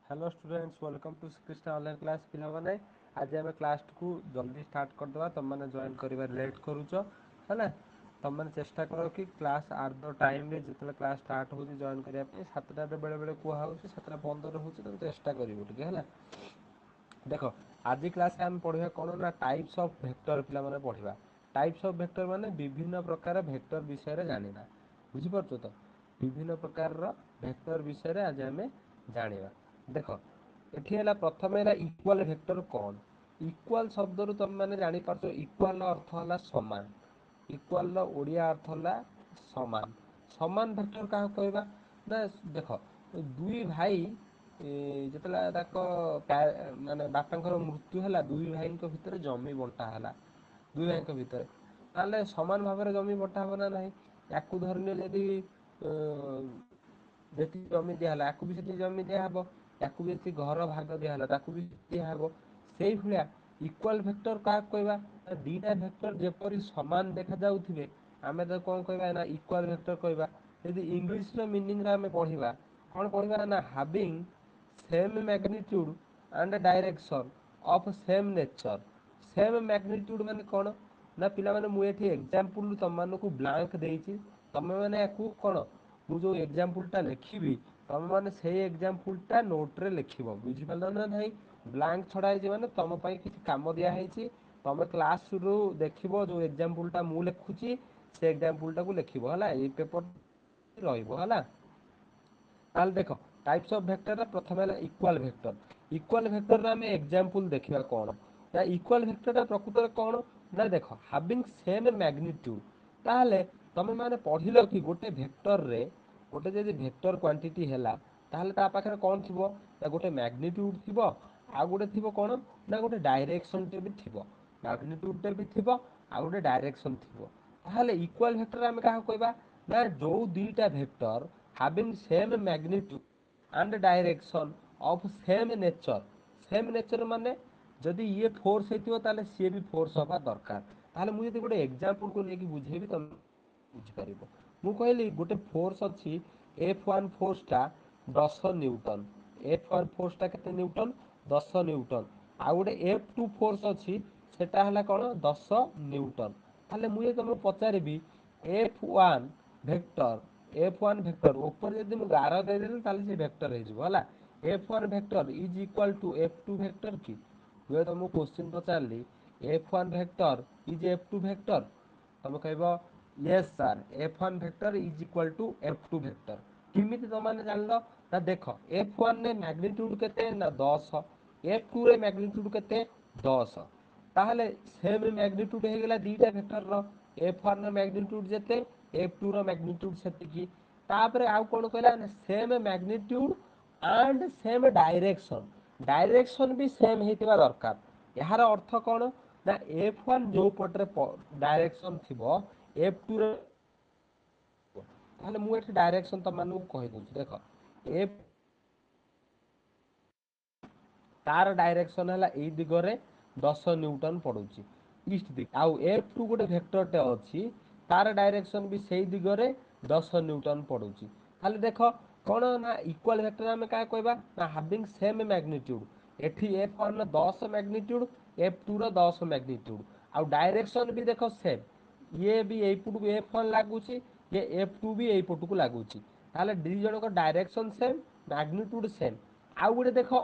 Hello students welcome to Shrikrishna online class पिलाने आज आम क्लास को जल्दी स्टार्ट करदे तुम मैंने जॉइन कर लेट करुच है तुम मैंने चेष्टा कर कि क्लास आर द टाइम जो क्लास स्टार्ट हो जॉइन करने सातटा बेले बेले कहूँ 7:15 हो तुम चेष्टा करूँ है देख आज क्लास आम पढ़ा कौन ना टाइप्स ऑफ वेक्टर पे पढ़ा टाइप्स ऑफ वेक्टर माने विभिन्न प्रकार वेक्टर विषय जाना बुझीपार तो विभिन्न प्रकार वेक्टर विषय आज आम जाना देख ये प्रथम इक्वाल वेक्टर कौन इक्वाल शब्द रु तुम मैंने जापार इक्वाल अर्थ है समान इक्वाल ओडिया अर्थ है समान समान वेक्टर क्या कहवा ना देख दुई भाई जो माने बापा मृत्यु है दुई भाई भितर जमी बंटा है दुई भाई भितर ताले समान भाव में जमी बंटा हम ना ना या धरने जदि जी जमी दिहला या भी से जमी दिहब या भी जी घर भाग दिहला भी दिहब से भाया इक्वाल वेक्टर क्या कहवा दीटा वेक्टर जेपरी समान देखा जाउथिबे आमे तो कौन कहवा ना इक्वाल वेक्टर कहवा यदि इंग्लिश रो मीनिंग रे आमे पढ़िबा कौन पढ़िबा ना having same magnitude and direction of same nature same magnitude माने कौन ना पिला माने मु एठी एग्जांपल तुम मानकु ब्लैंक देइछि तमे माने याकू कौन मु जो एग्जांपल टा लिखिबी तमे माने सेही एग्जांपल टा नोट रे लिखिबो बुझि पालो ना नहीं ब्लैंक छडा है माने तम पई किछि काम दिया हैछि तमे क्लास रु देखिबो जो एग्जांपल टा मु लिखुछि से एग्जांपल टा को लिखिबो हला ए पेपर रहइबो हला ताल देखो टाइप्स ऑफ वेक्टर प्रथम है इक्वाल वेक्टर इक्वाल वेक्टर रे हमें एग्जांपल देखिबा कोन या इक्वाल वेक्टर प्रकृत रे कोन ना देखो हैविंग सेम मैग्नीट्यूड ताले तमे माने पढिलो कि गोटे वेक्टर रे गोटे जदि वेक्टर क्वांटिटी हैला ताहले ता पाखरे कोन थिबो ना गोटे मैग्नीट्यूड थिबो आ गोटे थिबो कोन ना गोटे डायरेक्शन टे भी थिबो मैग्नीट्यूड टे भी थिबो आ गोटे डायरेक्शन थिबो ताहले इक्वाल वेक्टर हमें काहा कहबा ना जो दीटा vector having same magnitude and direction of same nature same nature माने जदि ये फोर्स हेतिबो ताले सी भी फोर्स होबा दरकार ताले मु जदि गोटे एग्जांपल को लेके बुझेबी तुम बुझी पारिबो मु कहली गोटे फोर्स अछि F1 फोर्स टा 10 न्यूटन F1 फोर्स टा केते न्यूटन 10 न्यूटन आ गोटे F2 फोर्स अछि सेटा हला कोन 10 न्यूटन ताले मु ये तुमको पचारिबी F1 वेक्टर F1 वेक्टर ऊपर यदि मु गार दे देली ताले से वेक्टर हे जिवो हला F1 vector is equal to F2 vector की ये तुमको क्वेश्चन पचारली F1 vector is F2 vector तुम कहबो yes sir F1 vector is equal to F2 vector किमिति तुम माने जानलो ना देखो F1 ने मैग्नीट्यूड केते ना 10 F2 रे मैग्नीट्यूड केते 10 ताहले सेम मैग्नीट्यूड हे गेला दीटा वेक्टर रो F1 रो मैग्नीट्यूड जेते F2 रो मैग्नीट्यूड सेतिकी तापरे आउ कोन कहला ना same magnitude and same direction direction भी सेम हेतिबा दरकार यार अर्थ कोन ना F1 जो पटरे डायरेक्शन थिबो F2 रे ताहले मु एठी डायरेक्शन त मानु कहि दउछि देखो F तार डायरेक्शन है यही दिगरे 10 न्यूटन पड़ुची ईस्ट दिग आउ F2 गोटे वेक्टरटे अछि तार डायरेक्शन भी सेही दिगरे 10 न्यूटन पड़ुची खाली देखो कोन ना इक्वल वेक्टर हमें का कहबा ना हैविंग सेम मैग्नीट्यूड एठी F1 रो 10 मैग्नीट्यूड F2 रो 10 मैग्नीट्यूड आउ डायरेक्शन भी देखो सेम ये भी एई पुट F1 लागुची ये F2 भी एई पुट को लागुची ताले दी जण को डायरेक्शन सेम मैग्नीट्यूड सेम आउ गोटे देखो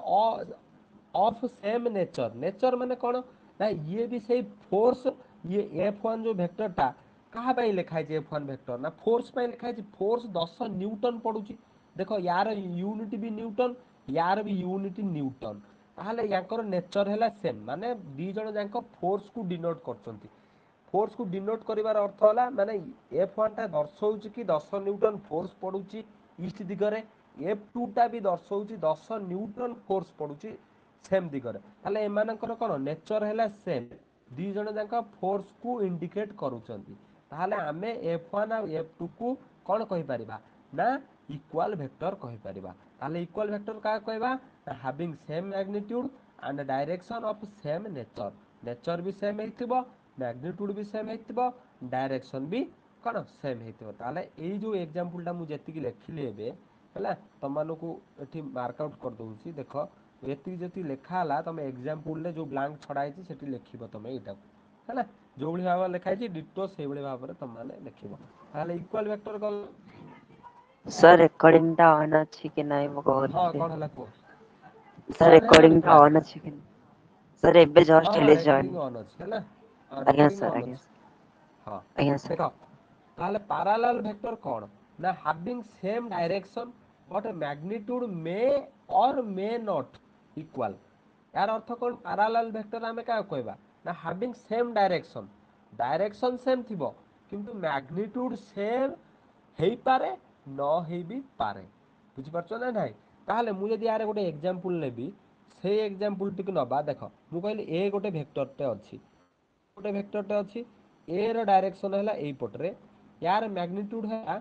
ऑफ सेम नेचर नेचर माने कौन ना ये भी सही फोर्स ये F1 जो वेक्टर टा कहा पे लिखा है F1 वेक्टर ना फोर्स पे लिखा है फोर्स 10 न्यूटन पड़ुची देखो यार यूनिट भी न्यूटन यार भी यूनिट न्यूटन ताहले याकर नेचर हैला सेम माने दी जण जांको फोर्स को डिनोट करचंती फोर्स को डिनोट करिवार अर्थ होला माने F1 टा दर्शाउची कि 10 न्यूटन फोर्स पड़ुची ईस्ट दिगरे F2 टा भी दर्शाउची 10 न्यूटन फोर्स पड़ुची सेम दिगरे ताले एमानकर कोन नेचर हैला सेम दी जण जांका फोर्स को इंडिकेट करूचंती ताले आमे F1 और F2 को कोन कहि परिबा ना इक्वल वेक्टर कहि परिबा ताले इक्वल वेक्टर का कहबा having same magnitude and direction of same nature nature भी सेम हेतिबो मैग्नीट्यूड भी सेम हेतिबो डायरेक्शन भी कोन सेम हेतिबो ताले एई जो एग्जांपल टा मु जेतिकी लेखिली एबे है तुमको ये मार्कआउट कर दूसरी देख ये जी लिखाला तुम एग्जाम्पल जो ब्लांक छड़ाई से लिख तुम यहाँ है जो भाई भाव लिखाई डिटो से भाव में तुम मैंने लिख इक्वाल वेक्टर गल सर रेकर्डिंग टा ऑन अछि कि नहीं वो हाँ कहते। कौन है कह सर ऑन है रेकर्डिंग टा क्लास ऑन अछि कि नहीं? सर एबे हाँ जस्ट हाँ हेले रेकर्डिंग जॉइन। ऑन अच्छे है आज्ञा रेकर्डिंग सर ऑन आज्ञा अच्छे हाँ आज्ञा सर। देख ताहले parallel vector कौन ना having same direction but magnitude may or may not equal यार अर्थ कौन parallel vector आमे क्या कहबा ना having same direction same थिबो किंतु magnitude same हेई पारे न हेई भी पारे बुझी परछो ना नाही ताहले मु जदी यार गोटे एग्जांपल लेबी से एग्जांपल टिक नबा देख मु कहली ए गोटे वेक्टर टे अछि गोटे वेक्टरटे अच्छी ए रो डायरेक्शन है यही पटरे यार मैग्नीट्यूड है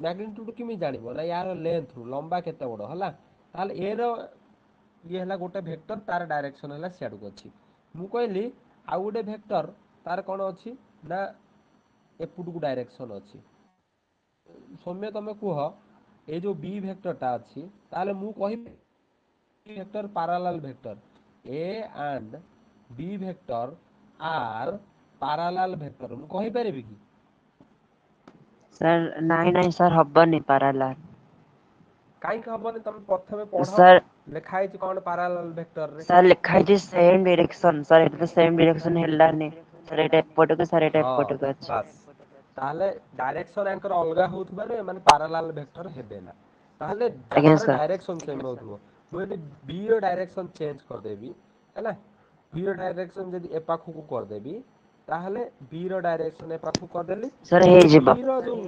मैग्नीट्यूड किमी जानिबो ना यार लेंथ रु लंबा केते बड़ हला ताले ए रो ये है गोटे वेक्टर तार डायरेक्शन है सियाड़ को अच्छी मु कहली आउ गोटे वेक्टर तार कौन अच्छी ना एपुट को डायरेक्शन अच्छी सौम्य तुम कह ये जो बी वेक्टरटा अच्छी ताले मु कहि vector parallel vector a and b vector are parallel vector ମୁଁ କହିପାରିବି କି सर नहीं नहीं सर हबनी पैरेलल। କାହିଁକି ହବନି ତମେ ପ୍ରଥମେ ପଢ सर ଲେଖା ହେଇଛି କଣ parallel vector ରେ सर लिखा है सेम डायरेक्शन सर एटा सेम डायरेक्शन हेलानी सर एटा एपट को सर एटा ହଁ एपट को अछि। ବାସ୍ ତାହେଲେ ଡାଇରେକ୍ସନ ଆଙ୍କର ଅଲଗା ହଉଥିବାରୁ ଏମାନେ parallel vector ହେବେ ନା ତାହେଲେ ଆଜ୍ଞା ଯାହାର ସାର୍ ଡାଇରେକ୍ସନ ସେମ୍ ହଉଥିବ ମୁଁ ଯଦି b ର ଡାଇରେକ୍ସନ ଚେଞ୍ଜ କରିଦେବି ହେଲା b ର ଡାଇରେକ୍ସନ ଯଦି ଏ ପାଖକୁ କରିଦେବି ତାହେଲେ b ର ଡାଇରେକ୍ସନ ଏ ପାଖକୁ କରିଦେଲି सर କିନ୍ତୁ b ହେଇଯିବ। ର ଯୋଉ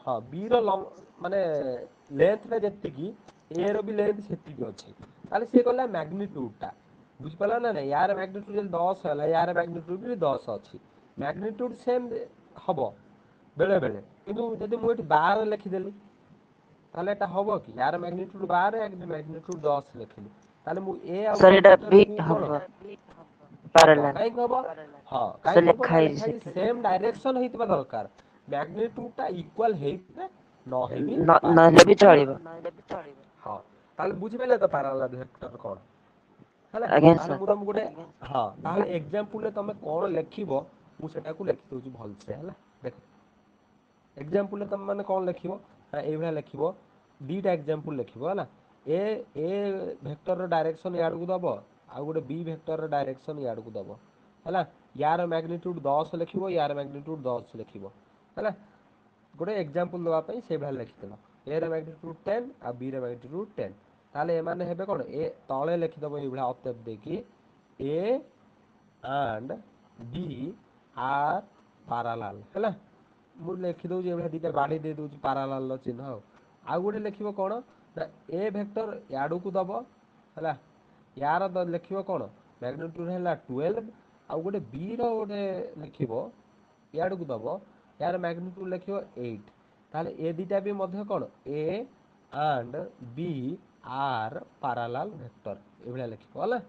ହଁ b ର ମାନେ लेंथ ରେ ଯେତିକି a ର ବି लेंथ ସେତିକି ଅଛି ତାହେଲେ ସିଏ କହିଲା ମ୍ୟାଗ୍ନିଟ୍ୟୁଡ ଟା ବୁଝିପାରିଲ ନା ନାଇଁ ୟାର ମ୍ୟାଗ୍ନିଟ୍ୟୁଡ ଯଦି 10 ହେଲା ୟାର ମ୍ୟାଗ୍ନିଟ୍ୟୁଡ ବି 10 ଅଛି ମ୍ୟାଗ୍ନିଟ୍ୟୁଡ ସେମ୍ ହବ ବେଳେ ବେଳେ କିନ୍ତୁ ଯଦି ମୁଁ ଏଠି 12 ଲେଖିଦେଲି ତାହେଲେ ଏଟା ହବ କି ୟାର ମ୍ୟାଗ୍ନିଟ୍ୟୁଡ 12 ୟାର ମ୍ୟାଗ୍ନିଟ୍ୟୁଡ 10 ଲେଖିଲି ତାହେଲେ ମୁଁ a ଆଉ सर b एटा भी ଭିତରକୁ କଣ हब ହବ पैरेलल। କାହିଁକି ହବ ହଁ सर କାହିଁକି ହବ लिखा ନା है ଲେଖା ହେଇଛି सेठी ସେମ୍ ଡାଇରେକ୍ସନ ହେଇଥିବା ଦରକାର ମ୍ୟାଗ୍ନିଟ୍ୟୁଡ ଟା ଇକ୍ୱାଲ ହେଇଥିଲେ ନ ହେଇ ବି ପାରେ नहले भी चलिबो। ହଁ ତାହେଲେ ବୁଝିପାରିଲେ ତ ପାରାଲାଲ ଭେକ୍ଟର କଣ ହେଲା ଆଜ୍ଞା ତାହେଲେ ସାର୍ ମୁଁ ତମକୁ ଗୋଟେ ହଁ ତାହେଲେ ଏକ୍ଜାମ୍ପଲରେ ତମେ କଣ ଲେଖିବ ମୁଁ ସେଟାକୁ ଲେଖି ଦଉଛି ଭଲସେ ହେଲା ଦେଖ ଏକ୍ଜାମ୍ପଲରେ ତମେ ମାନେ କଣ ଲେଖିବ ନା ଏଇଭଳିଆ ଲେଖିବ ଦିଟା ଏକ୍ଜାମ୍ପଲ ଲେଖିବ ହେଲା ଏ ଭେକ୍ଟରର ଡାଇରେକ୍ସନ ଇଆଡକୁ ଦବ ଆଉ ଗୋଟେ ବି ଭେକ୍ଟରର ଡାଇରେକ୍ସନ ଇଆଡକୁ ଦବ ହେଲା ୟାର ମ୍ୟାଗ୍ନିଟ୍ୟୁଡ 10 ଲେଖିବ ୟାର ମ୍ୟାଗ୍ନିଟ୍ୟୁଡ 10 ଲେଖିବ ହେଲା ଗୋଟେ ଏକ୍ଜାମ୍ପଲ ଦେବା ପାଇଁ ସେଇଭଳିଆ ଲେଖିଦେଲ ଏ ର ମ୍ୟାଗ୍ନିଟ୍ୟୁଡ 10 ଆଉ ବି ର ମ୍ୟାଗ୍ନିଟ୍ୟୁଡ 10 ତାହେଲେ ଏମାନେ ହେବେ କଣ ଏ ତଳେ ଲେଖିଦବ ଏଇଭଳିଆ ଅତେବ ଦେଇକି ଏ and B are parallel ହେଲା ମୁଁ ଲେଖିଦଉଛି ଏଭଳିଆ ଦିଟା ବାଡି ଦେଇ ଦଉଛି ପାରାଲାଲ ର ଚିହ୍ନ ଆଉ ଗୋଟେ ଲେଖିବ କଣ ନା ଏ ଭେକ୍ଟର ୟାଡକୁ ଦବ ହେଲା ୟାର ଲେଖିବ କଣ ମ୍ୟାଗ୍ନିଟ୍ୟୁଡ ହେଲା 12 ଆଉ ଗୋଟେ B ର ଗୋଟେ ଲେଖିବ ୟାଡକୁ ଦବ ୟାର ମ୍ୟାଗ୍ନିଟ୍ୟୁଡ ଲେଖିବ 8 ତାହେଲେ ଏ ଦିଟା ବି ମଧ୍ୟ କଣ A and B are parallel vector ଏଭଳିଆ ଲେଖିବ ହେଲା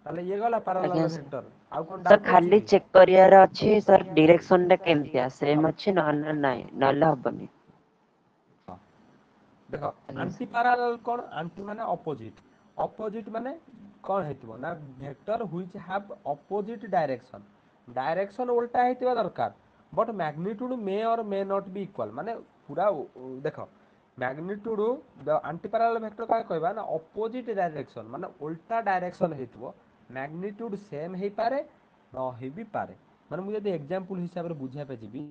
ତାହେଲେ ଇଏ ଗଲା ଆଜ୍ଞା ପାରାଲାଲ ସାର୍। ଭେକ୍ଟର ଆଉ କଣ सर ଡାଉଟ ଅଛି खाली କି चेक करियार अछि सर डायरेक्शन टा केमतिया सेम अछि नहले नाही नहले हबनी। ହଁ ଦେଖ ଆଜ୍ଞା ଆଣ୍ଟି ସାର୍ ପାରାଲାଲ କଣ ଆଣ୍ଟି ମାନେ ଅପୋଜିଟ ଅପୋଜିଟ ମାନେ କଣ ହେଇଥିବ ନା vector which have opposite direction ଉଲ୍ଟା ହେଇଥିବା ଦରକାର but magnitude may or may not be equal ମାନେ ପୁରା ଦେଖ ମ୍ୟାଗ୍ନିଟ୍ୟୁଡ ଆଣ୍ଟିପାରାଲାଲ ଭେକ୍ଟର କାହା କହିବା ନା ଅପୋଜିଟ ଡାଇରେକ୍ସନ ମାନେ ଉଲ୍ଟା ଡାଇରେକ୍ସନ ହେଇଥିବ ମ୍ୟାଗ୍ନିଟ୍ୟୁଡ ସେମ୍ ହେଇପାରେ ନ ହେଇ ବି ପାରେ ମାନେ ମୁଁ ଯଦି ଏକ୍ଜାମ୍ପଲ ହିସାବରେ ବୁଝିବା ପାଇଁ ଯିବି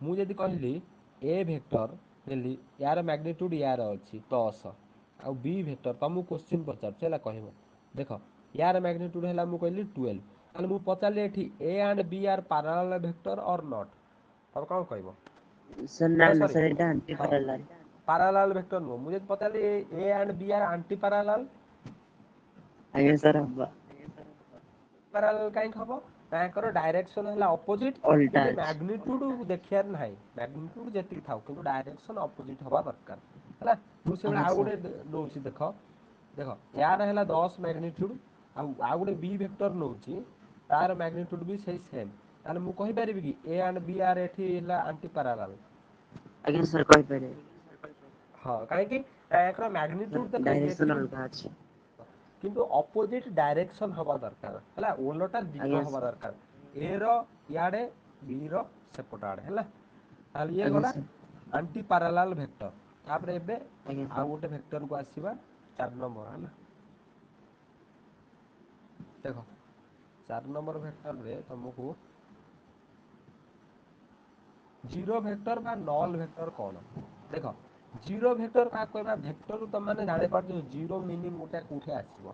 ମୁଁ ଯଦି କହିଲି ଏ ଭେକ୍ଟର ଦେଲି ୟାର ମ୍ୟାଗ୍ନିଟ୍ୟୁଡ ୟାର ଅଛି 10 ଆଉ ବି ଭେକ୍ଟର ତମକୁ କୋଶ୍ଚିନ୍ ପଚାରୁଛି ହେଲା କହିବ ଦେଖ ୟାର ମ୍ୟାଗ୍ନିଟ୍ୟୁଡ ହେଲା ମୁଁ କହିଲି 12 ତାହେଲେ ମୁଁ ପଚାରିଲି ଏଠି ଏ and B R parallel vector or not ତମେ କଣ କହିବ सर ना ना सर एटा आंटी ହଁ पैरेलल। ପାରାଲାଲ ଭେକ୍ଟର ନୁହଁ ମୁଁ ଯଦି ପଚାରିଲି A and B are anti parallel ଆଜ୍ଞା ସାର୍ ହବ ପାରାଲାଲ କାହିଁକି ହବ ତାଙ୍କର ଡାଇରେକ୍ସନ ହେଲା ଅପୋଜିଟ ଓଲଟା କିନ୍ତୁ ଅଛି। ମ୍ୟାଗ୍ନିଟ୍ୟୁଡ ଦେଖିବାର ନାହିଁ ମ୍ୟାଗ୍ନିଟ୍ୟୁଡ ଯେତିକି ଥାଉ କିନ୍ତୁ ଡାଇରେକ୍ସନ ଅପୋଜିଟ ହବା ଦରକାର ହେଲା ମୁଁ ସେଇଭଳିଆ ଆଜ୍ଞା ଆଉ ସାର୍ ଗୋଟେ ଦଉଛି ଦେଖ ଦେଖ ୟାର ହେଲା 10 ମ୍ୟାଗ୍ନିଟ୍ୟୁଡ ଆଉ ଗୋଟେ ବି ଭେକ୍ଟର ନଉଛି ତାର ମ୍ୟାଗ୍ନିଟ୍ୟୁଡ ବି ସେଇ ସେମ୍ ତାହେଲେ ମୁଁ କହିପାରିବି କି ଏ ଆଣ୍ଡ ବି ଆର୍ ଏଠି ହେଲା ଆଣ୍ଟି ପାରାଲାଲ। ଆଜ୍ଞା ସାର୍ କହିପାରିବେ। ହଁ କାହିଁକି ୟାଙ୍କର ମ୍ୟାଗ୍ନିଟ୍ୟୁଡ ଦେଖ ଡାଇରେକ୍ସନ ଏଠି ଅଲଗା ଅଛି। କିନ୍ତୁ ଅପୋଜିଟ ଡାଇରେକ୍ସନ ହବା ଦରକାର ହେଲା, ଓଲଟା ଦିଗ ଆଜ୍ଞା ହବା ସାର୍ ଦରକାର। ଏ ର ଇଆଡେ ବି ର ସେପଟ ଆଡେ ହେଲା। ତାହେଲେ ଇଏ ଆଜ୍ଞା ଗଲା ସାର୍ ଆଣ୍ଟି ପାରାଲାଲ ଭେକ୍ଟର। ତାପରେ ଏବେ ଆଜ୍ଞା ଆଉ ସାର୍ ଗୋଟେ ଭେକ୍ଟରକୁ ଆସିବା 4 ନମ୍ବର ହେଲା। ଦେଖ 4 ନମ୍ବର ଭେକ୍ଟରରେ ତମକୁ ଜିରୋ ଭେକ୍ଟର ବା ନଲ ଭେକ୍ଟର କଣ? ଦେଖ ଜିରୋ ଭେକ୍ଟର କାହାକୁ କହିବା, ଭେକ୍ଟର ତମେ ମାନେ ଜାଣିପାରୁଛ ଜିରୋ ମିନିଂ ଗୋଟେ କୋଉଠି ଆସିବ।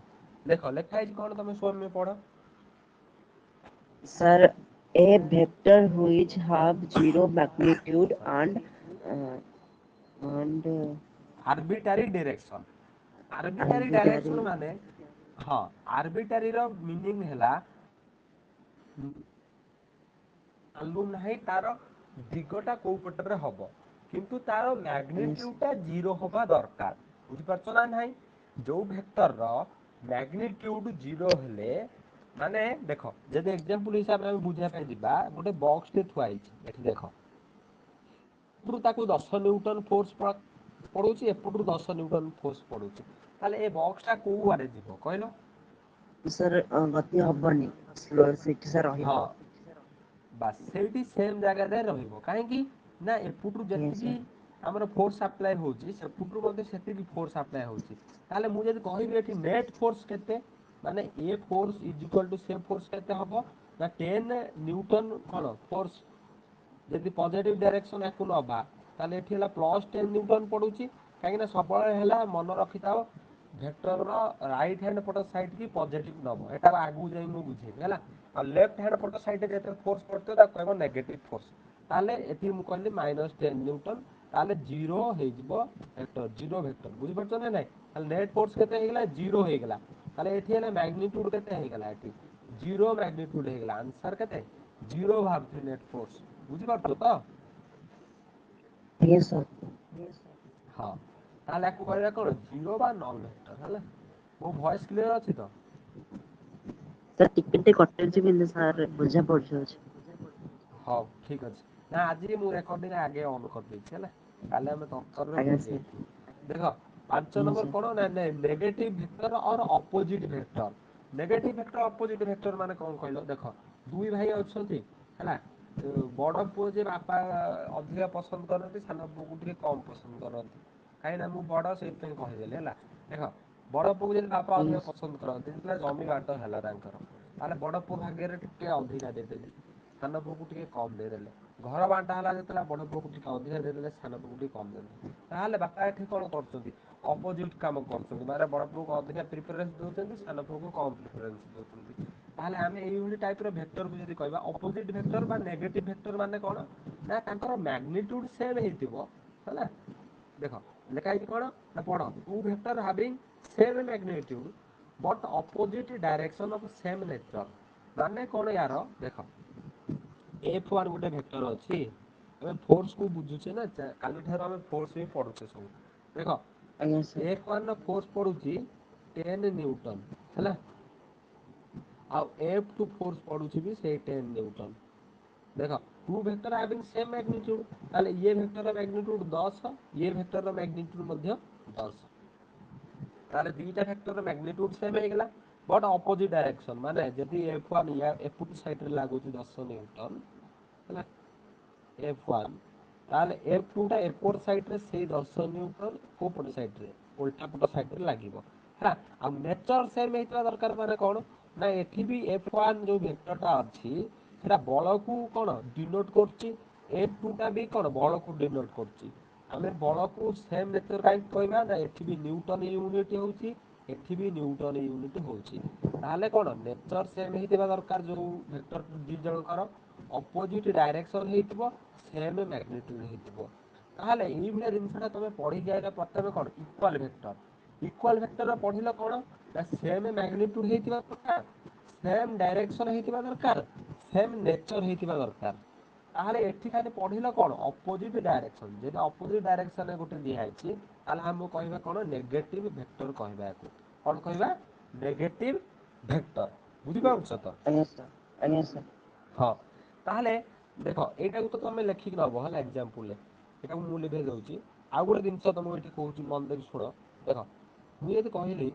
ଦେଖ ଲେଖା ହେଇଛି କଣ ତମେ ସ୍ୱୟଂ ପଢ। Sir a vector which have zero magnitude and arbitrary direction. Arbitrary direction ମାନେ ହଁ ଆର୍ବିଟାରୀର ମିନିଂ ହେଲା ମାଲୁମ ନାହିଁ ତାର ଦିଗଟା କୋଉ ପଟରେ ହବ, କିନ୍ତୁ ତାର ଆଜ୍ଞା ମ୍ୟାଗ୍ନିଟ୍ୟୁଡ ଟା ଜିରୋ ହବା ଦରକାର। ବୁଝିପାରୁଛ ନା ନାହିଁ? ଯୋଉ ଭେକ୍ଟରର ମ୍ୟାଗ୍ନିଟ୍ୟୁଡ ଜିରୋ ହେଲେ ମାନେ ଦେଖ ଯଦି ଏକ୍ଜାମ୍ପଲ ହିସାବରେ ଆମେ ବୁଝିବା ପାଇଁ ଯିବା, ଗୋଟେ ବକ୍ସ ଟେ ଥୁଆ ହେଇଛି ଏଠି ଦେଖ ଏପଟୁ ତାକୁ 10 ନ୍ୟୁଟନ ଫୋର୍ସ ପଡୁଛି, ଏପଟରୁ 10 ନ୍ୟୁଟନ ଫୋର୍ସ ପଡୁଛି, ତାହେଲେ ଏ ବକ୍ସ ଟା କୋଉ ଆଡେ ଯିବ କହିଲ? ସାର୍ ଗତି ହବନି, ସେଠି ସାର୍ ହଁ ରହିବ। ବାସ୍ ସେଇଠି ସେମ ଜାଗାରେ ରହିବ, କାହିଁକି ନା ଏପଟୁ ଆଜ୍ଞା ଯେତିକି ସାର୍ ଆମର ଫୋର୍ସ ଆପ୍ଲାଏ ହଉଛି ସେପଟରୁ ମଧ୍ୟ ସେତିକି ଫୋର୍ସ ଆପ୍ଲାଏ ହଉଛି। ତାହେଲେ ମୁଁ ଯଦି କହିବି ଏଠି ନେଟ୍ ଫୋର୍ସ କେତେ, ମାନେ ଏ ଫୋର୍ସ ଇଜ ଇକ୍ୱାଲ ଟୁ ସେ ଫୋର୍ସ କେତେ ହବ ନା 10 ନ୍ୟୁଟନ କଣ ଫୋର୍ସ ଯଦି ପଜିଟିଭ ଡାଇରେକ୍ସନ ୟାକୁ ନବା ତାହେଲେ ଏଠି ହେଲା ପ୍ଲସ 10 ନ୍ୟୁଟନ ପଡୁଛି। କାହିଁକି ନା ସବୁବେଳେ ହେଲା ମନେ ରଖିଥାଅ ଭେକ୍ଟର ରାଇଟ ହ୍ୟାଣ୍ଡ ପଟ ସାଇଡ କି ପଜିଟିଭ ନବ, ଏଟା ଆଗକୁ ଯାଇ ମୁଁ ବୁଝେଇବି ହେଲା। ଆଉ ଲେଫ୍ଟ ହ୍ୟାଣ୍ଡ ପଟ ସାଇଡରେ ଯେତେ ଫୋର୍ସ ପଡିଥିବ ତାକୁ କହିବ ନେଗେଟିଭ ଫୋର୍ସ। ତାହେଲେ ଏଠି ମୁଁ କହିଲି -10 ନ୍ୟୁଟନ, ତାହେଲେ ଜିରୋ ହେଇଯିବ ଭେକ୍ଟର, ଜିରୋ ଭେକ୍ଟର ବୁଝିପାରୁଛ ନା ନାଇଁ? ତାହେଲେ ନେଟ ଫୋର୍ସ କେତେ ହେଇଗଲା ଜିରୋ ହେଇଗଲା, ତାହେଲେ ଏଠି ହେଲା ମ୍ୟାଗ୍ନିଟ୍ୟୁଡ କେତେ ହେଇଗଲା ଏଠି ଜିରୋ ମ୍ୟାଗ୍ନିଟ୍ୟୁଡ ହେଇଗଲା, ଆନ୍ସର କେତେ ଜିରୋ ବାହାରୁଛି ନେଟ ଫୋର୍ସ। ବୁଝିପାରୁଛ ତ? ଆଜ୍ଞା ସାର୍। ହଁ ତାହେଲେ ଆକୁ କହିବା କଣ ଜିରୋ ବା ନନ ଭେକ୍ଟର ହେଲା। ମୋ ଭଏସ କ୍ଲିୟର ଅଛି ତ? ସାର୍ ଟିକେ ଟିକେ କଟୁଛି କିନ୍ତୁ ସାର୍ ବୁଝା ପଡୁଛି। ହଉ ଠିକ ଅଛି, ନା ଆଜି ମୁଁ ରେକର୍ଡିଂ ଆଗେ ଅନ୍ କରିଦେଇଛି ହେଲା, କାଲି ଆମେ ତରତରରେ ଆଜ୍ଞା ଭୁଲି ସାର୍ ଯାଇଥିଲୁ। ଦେଖ 5 ଆଜ୍ଞା ନମ୍ବର ସାର୍ କଣ ନା negative vector or opposite vector. Negative vector opposite vector ମାନେ କଣ କହିଲ, ଦେଖ ଦୁଇ ଭାଇ ଅଛନ୍ତି ହେଲା, ବଡ ପୁଅ ଯେ ବାପା ଅଧିକା ପସନ୍ଦ କରନ୍ତି, ସାନ ପୁଅକୁ ଟିକେ କମ ପସନ୍ଦ କରନ୍ତି। କାହିଁକି ନା ମୁଁ ବଡ ସେଇଥିପାଇଁ କହିଦେଲି ହେଲା। ଦେଖ ବଡ ପୁଅକୁ ଯଦି ବାପା ଆଜ୍ଞା ଅଧିକ ପସନ୍ଦ କରନ୍ତି, ଜମି ବାଟ ହେଲା ତାଙ୍କର, ତାହେଲେ ବଡ ପୁଅ ଭାଗରେ ଟିକେ ଅଧିକା ଦେଇଦେଲି, ସାନ ପୁଅକୁ ଟିକେ କମ ଦେଇଦେଲେ। ଘର ବାଣ୍ଟା ହେଲା ଯେତେବେଳେ ବଡ ପୁଅକୁ ଟିକେ ଅଧିକା ଦେଇଦେଲେ, ସାନ ପୁଅକୁ ଟିକେ କମ ଦେଇଦେଲେ। ତାହେଲେ ବାପା ଏଠି କଣ କରୁଛନ୍ତି ଅପୋଜିଟ କାମ କରୁଛନ୍ତି, ମାନେ ବଡ ପୁଅକୁ ଅଧିକା ପ୍ରିଫରେନ୍ସ ଦଉଛନ୍ତି, ସାନ ପୁଅକୁ କମ ପ୍ରିଫରେନ୍ସ ଦଉଛନ୍ତି। ତାହେଲେ ଆମେ ଏଇଭଳି ଟାଇପ ର ଭେକ୍ଟରକୁ ଯଦି କହିବା ଅପୋଜିଟ ଭେକ୍ଟର ବା ନେଗେଟିଭ ଭେକ୍ଟର ମାନେ କଣ ନା ତାଙ୍କର ମ୍ୟାଗ୍ନିଟ୍ୟୁଡ ସେମ ହେଇଥିବ ହେଲା। ଦେଖ ଲେଖା ହେଇଛି କଣ ନା ପଢ two vector having same magnitude but opposite direction of same nature, ମାନେ କଣ ୟାର ଦେଖ F1 ଗୋଟେ ଭେକ୍ଟର ଅଛି, ଆମେ ଫୋର୍ସ କୁ ବୁଝୁଛେ ନା, କାଲି ଠାରୁ ଆମେ ଫୋର୍ସ ହିଁ ପଢୁଛେ ସବୁ। ଦେଖ ଆଜ୍ଞା ସାର୍ F1 ର ଫୋର୍ସ ପଡୁଛି 10 ନ୍ୟୁଟନ ହେଲା, ଆଉ F2 ଫୋର୍ସ ପଡୁଛି ବି ସେଇ 10 ନ୍ୟୁଟନ। ଦେଖ ଟୁ ଭେକ୍ଟର ହାଭିଂ ସେମ ମ୍ୟାଗ୍ନିଟ୍ୟୁଡ, ତାହେଲେ ଇଏ ଭେକ୍ଟର ମ୍ୟାଗ୍ନିଟ୍ୟୁଡ 10, ଇଏ ଭେକ୍ଟର ମ୍ୟାଗ୍ନିଟ୍ୟୁଡ ମଧ୍ୟ 10। ତାହେଲେ ଦିଟା ଭେକ୍ଟର ମ୍ୟାଗ୍ନିଟ୍ୟୁଡ ସେମ ହେଇଗଲା। ବଟ୍ ଅପୋଜିଟ ଡାଇରେକ୍ସନ, ମାନେ ଯଦି F1 ଏପଟ ସାଇଡ ରେ ଲାଗୁଛି 10 ନ୍ୟୁଟନ ହେଲା F1, ତାହେଲେ F2 ଟା ଏପଟ ସାଇଡ ରେ ସେଇ 10 ନ୍ୟୁଟନ କୋଉପଟ ସାଇଡ ରେ ଓଲଟା ପଟ ସାଇଡରେ ଲାଗିବ ହେଲା। ଆଉ ନେଚର ସେମ ହେଇଥିବା ଦରକାର, ମାନେ କଣ ନା ଏଠି ବି F1 ଯୋଉ ଭେକ୍ଟର ଟା ଅଛି ସେଟା ବଳକୁ କଣ ଡିନୋଟ କରୁଛି, F2 ଟା ବି କଣ ବଳକୁ ଡିନୋଟ କରୁଛି। ଆମେ ବଳକୁ ସେମ ନେଚର କାହିଁକି କହିବା ନା ଏଠି ବି ନ୍ୟୁଟନ ୟୁନିଟ ହଉଛି, ଏଠି ବି ନ୍ୟୁଟନ ୟୁନିଟ ହଉଛି। ତାହେଲେ କଣ ନେଚର ସେମ ହେଇଥିବା ଦରକାର, ଯୋଉ ଭେକ୍ଟର ଦି ଜଣଙ୍କର ଅପୋଜିଟ ଡାଇରେକ୍ସନ ହେଇଥିବ, ସେମ ମ୍ୟାଗ୍ନିଟ୍ୟୁଡ ହେଇଥିବ। ତାହେଲେ ଏଇଭଳିଆ ଜିନିଷ ଟା ତମେ ପଢିକି ଆଇଲ ପ୍ରଥମେ କଣ ଇକ୍ୱାଲ ଭେକ୍ଟର। ଇକ୍ୱାଲ ଭେକ୍ଟର ପଢିଲ କଣ ନା ସେମ ମ୍ୟାଗ୍ନିଟ୍ୟୁଡ ହେଇଥିବା ଦରକାର, ସେମ ଡାଇରେକ୍ସନ ହେଇଥିବା ଦରକାର, ସେମ ନେଚର ହେଇଥିବା ଦରକାର। ତାହେଲେ ଏଠି ଖାଲି ପଢିଲ କଣ ଅପୋଜିଟ ଡାଇରେକ୍ସନ, ଯଦି ଅପୋଜିଟ ଡାଇରେକ୍ସନ ଗୋଟେ ଦିଆହେଇଛି ତାହେଲେ ଆମକୁ କହିବା କଣ ନେଗେଟିଭ ଭେକ୍ଟର କହିବା ୟାକୁ। କଣ କହିବା ନେଗେଟିଭ ଭେକ୍ଟର। ବୁଝିପାରୁଛ ତ? ଆଜ୍ଞା ସାର୍ ଆଜ୍ଞା ସାର୍। ହଁ ତାହେଲେ ଦେଖ ଏଇଟାକୁ ତ ତମେ ଲେଖିକି ନବ ହେଲା ଏକ୍ସାମ୍ପଲରେ, ଏଟାକୁ ମୁଁ ଲିଭେଇ ଦଉଛି। ଆଉ ଗୋଟେ ଜିନିଷ ତମକୁ ଏଠି କହୁଛି ମନ ଦେଇକି ଶୁଣ। ଦେଖ ମୁଁ ଯଦି କହିଲି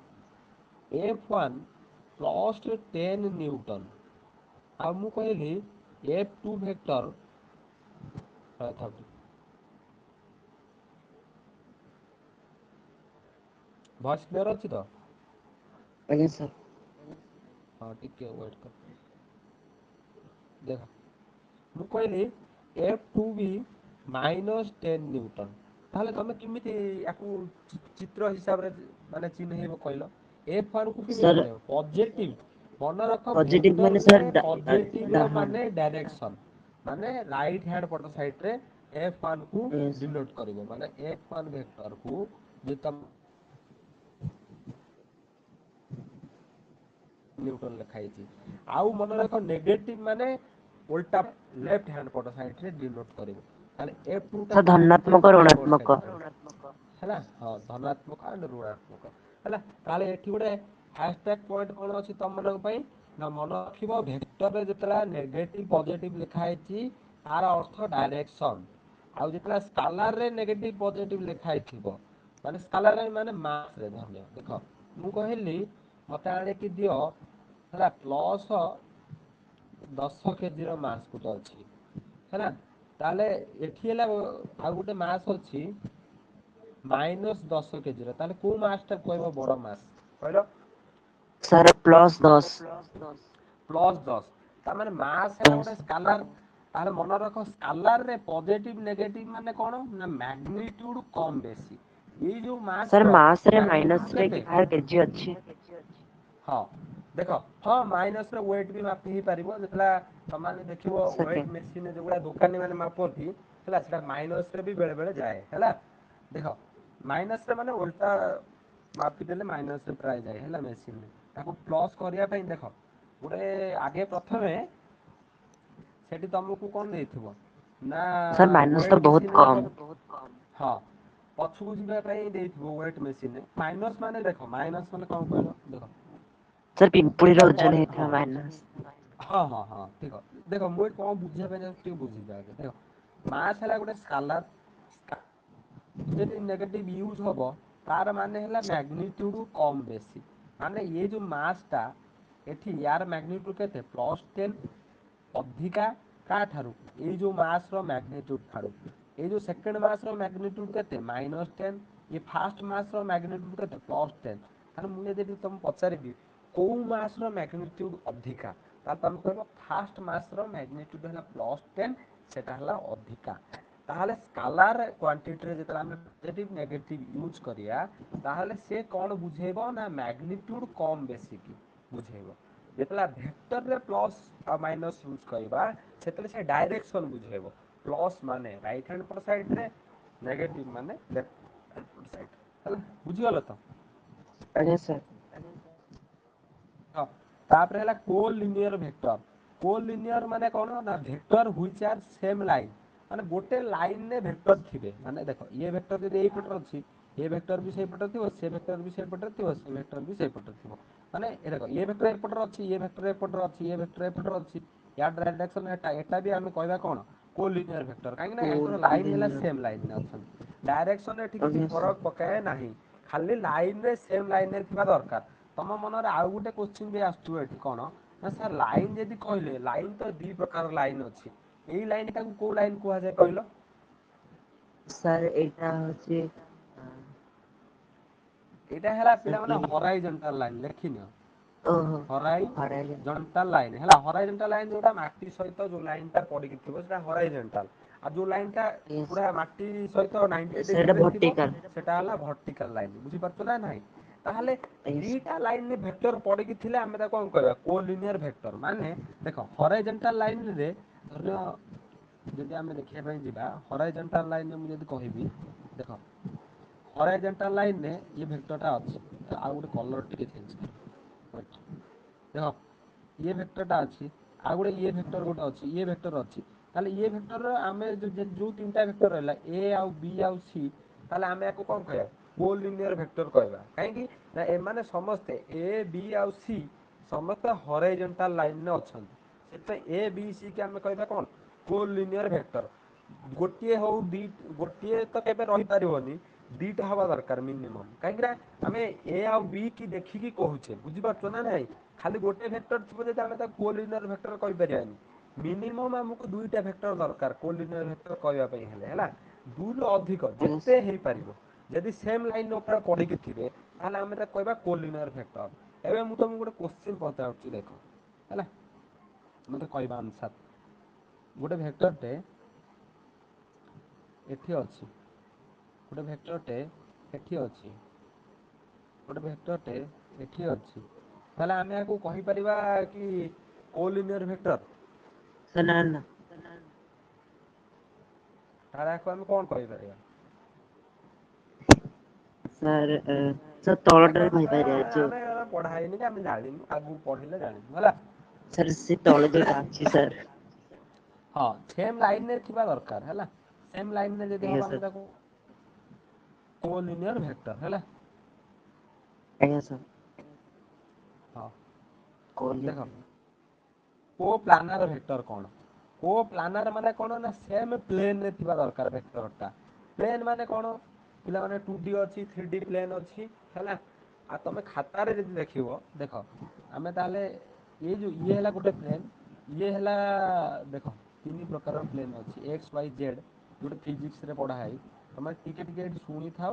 F1 ପ୍ଲସ୍ 10 ନ୍ୟୁଟନ, ଆଉ ମୁଁ କହିଲି F2 ଭେକ୍ଟର ଭଏସ୍ କ୍ଲିୟର ଅଛି ତ? ଆଜ୍ଞା ସାର୍। ହଁ ଟିକେ ୱେଟ୍ କର। ଦେଖ ମୁଁ କହିଲି F2 ବି ମାଇନସ୍ 10 ନ୍ୟୁଟନ, ତାହେଲେ ତମେ କେମିତି ୟାକୁ ଚିତ୍ର ହିସାବରେ ମାନେ ଚିହ୍ନେଇବ କହିଲ? F1 କୁ କେମିତି ସାର୍ ଚିହ୍ନେଇବ? ପଜେଟିଭ, ମନେ ରଖ ପଜିଟିଭ ମାନେ ଭେକ୍ଟରରେ ସାର୍ ପଜେଟିଭ ର ଡାହାଣ। ମାନେ ଡାଇରେକ୍ସନ, ମାନେ ରାଇଟ୍ ହ୍ୟାଣ୍ଡ ପଟ ସାଇଡରେ F1 କୁ ଆଜ୍ଞା ସାର୍। ଡିନୋଟ କରିବ, ମାନେ F1 ଭେକ୍ଟରକୁ ଯେ ତମ ନ୍ୟୁଟନ ଲେଖା ହେଇଛି। ଆଉ ମନେ ରଖ ନେଗେଟିଭ ମାନେ ଓଲଟା ଲେଫ୍ଟ ହ୍ୟାଣ୍ଡ ପଟ ସାଇଡରେ ଡିନୋଟ କରିବ। ତାହେଲେ F2 ଟା ସାର୍ କୋଉ ଧନାତ୍ମକ ଦିଗରେ ରିଭର୍ସ ଋଣାତ୍ମକ। ସାଇଡରେ ହେଲା। ହଁ ଧନାତ୍ମକ ଆଣ୍ଡ ଋଣାତ୍ମକ ହେଲା। ତାହେଲେ ଏଠି ଗୋଟେ ହାସଟ୍ୟାଗ ପଏଣ୍ଟ କଣ ଅଛି ତମ ମାନଙ୍କ ପାଇଁ ନା, ମନେ ରଖିବ ଭେକ୍ଟରରେ ଯେତେବେଳେ ନେଗେଟିଭ ପଜିଟିଭ ଲେଖା ହେଇଛି ତାର ଅର୍ଥ ଡାଇରେକ୍ସନ। ଆଉ ଯେତେବେଳେ ସ୍କାଲାରରେ ନେଗେଟିଭ ପଜିଟିଭ ଲେଖା ହେଇଥିବ, ମାନେ ସ୍କାଲାର ମାନେ ମାସରେ, ଧନ୍ୟ ଦେଖ ମୁଁ କହିଲି ମତେ ଆଣିକି ଦିଅ ହେଲା ପ୍ଲସ 10 କେଜିର ମାସ୍ ଗୋଟେ ଅଛି ହେଲା। ତାହେଲେ ଏଠି ହେଲା ଆଉ ଗୋଟେ ମାସ୍ ଅଛି ମାଇନସ 10 କେଜିର, ତାହେଲେ କୋଉ ମାସ୍ ଟା କହିବ ବଡ ମାସ୍ କହିଲ? Sir plus 10। ପ୍ଲସ୍ 10, ତାମାନେ ମାସ୍ ହେଲା ଗୋଟେ ସ୍କାଲାର। ତାହେଲେ ମନେ ରଖ ସ୍କାଲାରରେ ପଜିଟିଭ ନେଗେଟିଭ ମାନେ କଣ ନା ମ୍ୟାଗ୍ନିଟ୍ୟୁଡ କମ ବେଶୀ। ଏଇ ଯୋଉ ମାସ୍ ସାର୍ ର ମାସରେ ମ୍ୟାଗ୍ନିଟ୍ୟୁଡ ମାଇନସରେ କେତେ? ବାହାର କେଜି ଅଛି। ହଁ ଦେଖ ହଁ ମାଇନସରେ ୱେଟ ବି ମାପି ହେଇପାରିବ, ଯେତେବେଳେ ତମମାନେ ଦେଖିବ ୱେଟ ସେକେଣ୍ଡ। ମେସିନ ଯୋଉଗୁଡା ଦୋକାନୀ ମାନେ ମାପନ୍ତି ହେଲା, ସେଟା ମାଇନସରେ ବି ବେଳେ ବେଳେ ଯାଏ ହେଲା। ଦେଖ ମାଇନସରେ ମାନେ ଓଲଟା ମାପି ଦେଲେ ମାଇନସରେ ପ୍ରାୟ ଯାଏ ହେଲା ମେସିନରେ। ତାକୁ ପ୍ଲସ୍ କରିବା ପାଇଁ ଦେଖ ଗୋଟେ ଆଗେ ପ୍ରଥମେ ସେଠି ତମକୁ କଣ ଦେଇଥିବ ନା ସାର୍ ମାଇନସ ତ ୱେଟ ବହୁତ ମେସିନରେ କମ୍। ହଁ ପଛକୁ ଯିବା ପାଇଁ ଦେଇଥିବ ୱେଟ ମେସିନରେ। ମାଇନସ ମାନେ ଦେଖ ମାଇନସ ମାନେ କଣ କହିଲ? ଦେଖ ସାର୍ ପିମ୍ପୁଡିର ଏଟା ଓଜନ ପରେ ହେଇଥିବ ହଁ ମାଇନସ୍। ହଁ ହଁ ହଁ ଠିକ ଦେଖ ମୁଁ ଏଠି କଣ ବୁଝିବା ପାଇଁ ଚାହୁଁଛି ଟିକେ ବୁଝିବା ଆଗେ। ଦେଖ ମାସ୍ ହେଲା ଗୋଟେ ସ୍କାଲାର, ପଜିଟିଭ ନେଗେଟିଭ ୟୁଜ ହବ ତାର ମାନେ ହେଲା ମ୍ୟାଗ୍ନିଟ୍ୟୁଡ କମ ବେଶୀ। ମାନେ ଇଏ ଯୋଉ ମାସ୍ ଟା ଏଠି ୟାର ମ୍ୟାଗ୍ନିଟ୍ୟୁଡ କେତେ ପ୍ଲସ 10 ଅଧିକା କା ଠାରୁ ଏଇ ଯୋଉ ମାସ୍ ର ମ୍ୟାଗ୍ନିଟ୍ୟୁଡ ଠାରୁ। ଏଇ ଯୋଉ ସେକେଣ୍ଡ ମାସ୍ ର ମ୍ୟାଗ୍ନିଟ୍ୟୁଡ କେତେ ମାଇନସ 10, ଏ ଫାଷ୍ଟ ମାସ୍ ର ମ୍ୟାଗ୍ନିଟ୍ୟୁଡ କେତେ ପ୍ଲସ 10। ତାହେଲେ ମୁଁ ଯଦି ତମକୁ ପଚାରିବି କୋଉ ମାସ୍ ର ମ୍ୟାଗ୍ନିଟ୍ୟୁଡ ଅଧିକା, ତାହେଲେ ତମେ କହିବ ଫାଷ୍ଟ ମାସ୍ ର ମ୍ୟାଗ୍ନିଟ୍ୟୁଡ ହେଲା ପ୍ଲସ 10, ସେଟା ହେଲା ଅଧିକା। ତାହେଲେ ସ୍କାଲାର କ୍ୱାଣ୍ଟିଟିରେ ଯେତେବେଳେ ଆମେ ପଜିଟିଭ ନେଗେଟିଭ ୟୁଜ କରିବା, ତାହେଲେ ସେ କଣ ବୁଝେଇବ ନା ମ୍ୟାଗ୍ନିଟ୍ୟୁଡ କମ ବେଶୀ କି ବୁଝେଇବ। ଯେତେବେଳେ ଭେକ୍ଟରରେ ପ୍ଲସ୍ ଆଉ ମାଇନସ୍ ୟୁଜ କରିବା ସେତେବେଳେ ସେ ଡାଇରେକ୍ସନ ବୁଝେଇବ। ପ୍ଲସ୍ ମାନେ ରାଇଟ ହ୍ୟାଣ୍ଡ ପଟ ସାଇଡରେ, ନେଗେଟିଭ ମାନେ ଲେଫ୍ଟ ହ୍ୟାଣ୍ଡ ପଟ ସାଇଡରେ ହେଲା। ବୁଝିଗଲ ତ? ଆଜ୍ଞା ସାର୍। ହଁ ତାପରେ ହେଲା କୋଲିନିୟର ଭେକ୍ଟର। କୋଲିନିୟର ମାନେ କଣ ନା vector which R same line, ମାନେ ଗୋଟେ ଲାଇନରେ ଭେକ୍ଟର ଥିବେ। ମାନେ ଦେଖ ଇଏ ଭେକ୍ଟର ଯଦି ଏଇପଟରେ ଅଛି, ଏ ଭେକ୍ଟର ବି ସେଇପଟରେ ଥିବ, ସେ ଭେକ୍ଟର ବି ସେଇପଟରେ ଥିବ, ସେ ଭେକ୍ଟର ବି ସେଇପଟରେ ଥିବ। ମାନେ ଏ ଦେଖ ଏ ଭେକ୍ଟର ଏପଟରେ ଅଛି, ଏ ଭେକ୍ଟର ଏପଟରେ ଅଛି, ଏ ଭେକ୍ଟର ଏପଟରେ ଅଛି, ୟା ଡାଇରେକ୍ସନ ଏଟା। ଏଟା ବି ଆମେ କହିବା କଣ କୋଲିନିୟର ଭେକ୍ଟର, କାହିଁକି ନା ୟାଙ୍କର ଲାଇନ ହେଲା କୋଲିନିୟର। ସେମ ଲାଇନରେ ଅଛନ୍ତି। ଡାଇରେକ୍ସନ ଏଠି କିଛି ଆଜ୍ଞା ଫରକ ସାର୍। ପକାଏ ନାହିଁ, ଖାଲି ଲାଇନରେ ସେମ ଲାଇନରେ ଥିବା ଦରକାର। ତମ ମନରେ ଆଉ ଗୋଟେ କୋଶ୍ଚିନ୍ ବି ଆସୁଥିବ ଏଠି କଣ ନା ସାର୍ ଲାଇନ ଯଦି କହିଲେ ଲାଇନ ତ ଦି ପ୍ରକାର ଲାଇନ ଅଛି, ଏଇ ଲାଇନ ଟାକୁ କୋଉ ଲାଇନ କୁହାଯାଏ କହିଲ? ସାର୍ ଏଇଟା ହଉଛି ଏଇଟା ହେଲା ପିଲାମାନେ ସାର୍ ହରାଇଜଣ୍ଟାଲ ଲାଇନ, ଲେଖିନିଅ ଓହୋ ହରାଇଜନ୍। ହରାଇଜଣ୍ଟାଲ ଲାଇନ ହେଲା। ହରାଇଜଣ୍ଟାଲ ଲାଇନ ଯୋଉଟା ମାଟି ସହିତ ଯୋଉ ଲାଇନ ଟା ପଡିକି ଥିବ ସେଟା ହରାଇଜଣ୍ଟାଲ। ଆଉ ଯୋଉ ଲାଇନ ଟା ୟେସ୍। ପୁରା ମାଟି ସହିତ 90 ସେଇଟା ଡିଗ୍ରୀରେ ଥିବ ଭର୍ଟିକାଲ। ସେଟା ହେଲା ଭର୍ଟିକାଲ ଲାଇନ। ବୁଝିପାରୁଛ ନା ନାଇଁ? ତାହେଲେ ୟେସ୍। ଦିଟା ଲାଇନରେ ଭେକ୍ଟର ପଡିକି ଥିଲେ ଆମେ ତାକୁ କଣ କହିବା କୋଲିନିୟର ଭେକ୍ଟର। ମାନେ ଦେଖ ହରାଇଜଣ୍ଟାଲ ଲାଇନରେ ଧରିନିଅ ଯଦି ଆମେ ଦେଖିବା ପାଇଁ ଯିବା ହରାଇଜଣ୍ଟାଲ ଲାଇନରେ ମୁଁ ଯଦି କହିବି ଦେଖ ହରାଇଜଣ୍ଟାଲ ଲାଇନରେ ଇଏ ଭେକ୍ଟରଟା ଅଛି। ଆଉ ଗୋଟେ କଲର ଟିକେ ଚେଞ୍ଜ କର। ଦେଖ ଇଏ ଭେକ୍ଟରଟା ଅଛି, ଆଉ ଗୋଟେ ଇଏ ଭେକ୍ଟର ଗୋଟେ ଅଛି, ଇଏ ଭେକ୍ଟର ଅଛି। ତାହେଲେ ଇଏ ଭେକ୍ଟର ଆମେ ଯୋଉ ତିନିଟା ଭେକ୍ଟର ରହିଲା ଏ ଆଉ ବି ଆଉ ସି, ତାହେଲେ ଆମେ ୟାକୁ କଣ କହିବା କୋଲିନିୟର ଭେକ୍ଟର କହିବା। କାହିଁକି ନା ଏମାନେ ସମସ୍ତେ ଏ ବି ଆଉ ସି ସମସ୍ତେ ହରାଇଜଣ୍ଟାଲ ଲାଇନରେ ଅଛନ୍ତି। ସେଥିପାଇଁ ଏ ବି ସି କି ଆମେ କହିବା କ'ଣ କୋଲିନିୟର ଭେକ୍ଟର। ଗୋଟିଏ ହଉ ଗୋଟିଏ ତ କେବେ ରହିପାରିବନି, ଦିଟା ହବା ଦରକାର ମିନିମମ୍। କାହିଁକିନା ଆମେ ଏ ଆଉ ବି କି ଦେଖିକି କହୁଛେ, ବୁଝିପାରୁଛ ନା ନାଇଁ? ଖାଲି ଗୋଟେ ଭେକ୍ଟର ଥିବ ଯଦି ଆମେ ତାକୁ କୋଲିନିୟର ଭେକ୍ଟର କହିପାରିବାନି। ମିନିମମ୍ ଆମକୁ ଦୁଇଟା ଭେକ୍ଟର ଦରକାର କୋଲିନିୟର ଭେକ୍ଟର କହିବା ପାଇଁ ହେଲେ, ହେଲା। ଦୁଇରୁ ଅଧିକ ଆଜ୍ଞା ଯେତେ ହେଇପାରିବ। ଯଦି ସେମ୍ ଲାଇନ୍ ଉପରେ ପଢିକି ଥିବେ ତାହେଲେ ଆମେ ତାକୁ କହିବା କୋଲିନିୟର ଭେକ୍ଟର। ଏବେ ମୁଁ ତମକୁ ଗୋଟେ କୋଶ୍ଚିନ୍ ପଚାରୁଛି ଦେଖ, ହେଲା। ମତେ କହିବା ଆନ୍ସର। ଗୋଟେ ଭେକ୍ଟରଟେ ଏଠି ଅଛି, ଗୋଟେ ଭେକ୍ଟରଟେ ଏଠି ଅଛି, ଗୋଟେ ଭେକ୍ଟରଟେ ଏଠି ଅଛି, ତାହେଲେ ଆମେ ଆକୁ କହିପାରିବା କି କୋଲିନିୟର ଭେକ୍ଟର? ନା ନା। ତାହେଲେ ଆକୁ ଆମେ କ'ଣ କହିପାରିବା? ସାର୍ ତଳଟାରେ କହିପାରିବା ଯୋଉ ଆମେ ପଢା ହେଇନି କି ଆମେ ଜାଣିନୁ, ଆଗକୁ ପଢିଲେ ଜାଣିବୁ, ହେଲା। ସାର୍ ସେ ତଳେ ଯୋଉଟା ଅଛି ସାର୍। ହଁ, ସେମ୍ ଲାଇନରେ ଥିବା ଦରକାର, ହେଲା। ସେମ୍ ଲାଇନରେ ଯଦି ଆଜ୍ଞା ହବ ଆମେ ସାର୍ ତାକୁ କୋଲିନିୟର ଭେକ୍ଟର, ହେଲା। ଆଜ୍ଞା ସାର୍। ହଁ, ଦେଖ କୋଲିନିୟର କୋ ପ୍ଲାନାର ଭେକ୍ଟର କ'ଣ? କୋ ପ୍ଲାନାର ମାନେ କ'ଣ ନା ସେମ୍ ପ୍ଲେନରେ ଥିବା ଦରକାର ଭେକ୍ଟରଟା। ପ୍ଲେନ୍ ମାନେ କ'ଣ? ପିଲାମାନେ 2D ଅଛି, 3D ପ୍ଲେନ୍ ଅଛି, ହେଲା। ଆଉ ତମେ ଖାତାରେ ଯଦି ଦେଖିବ, ଦେଖ ଆମେ ତାହେଲେ ଏଇ ଯୋଉ ଇଏ ହେଲା ଗୋଟେ ପ୍ଲେନ୍, ଇଏ ହେଲା ଦେଖ ତିନି ପ୍ରକାର ପ୍ଲେନ୍ ଅଛି ଏକ୍ସ ୱାଇ ଜେଡ୍, ଯୋଉଟା ଫିଜିକ୍ସରେ ପଢା ହେଇ। ତମେ ଟିକେ ଟିକେ ଏଠି ଶୁଣିଥାଅ,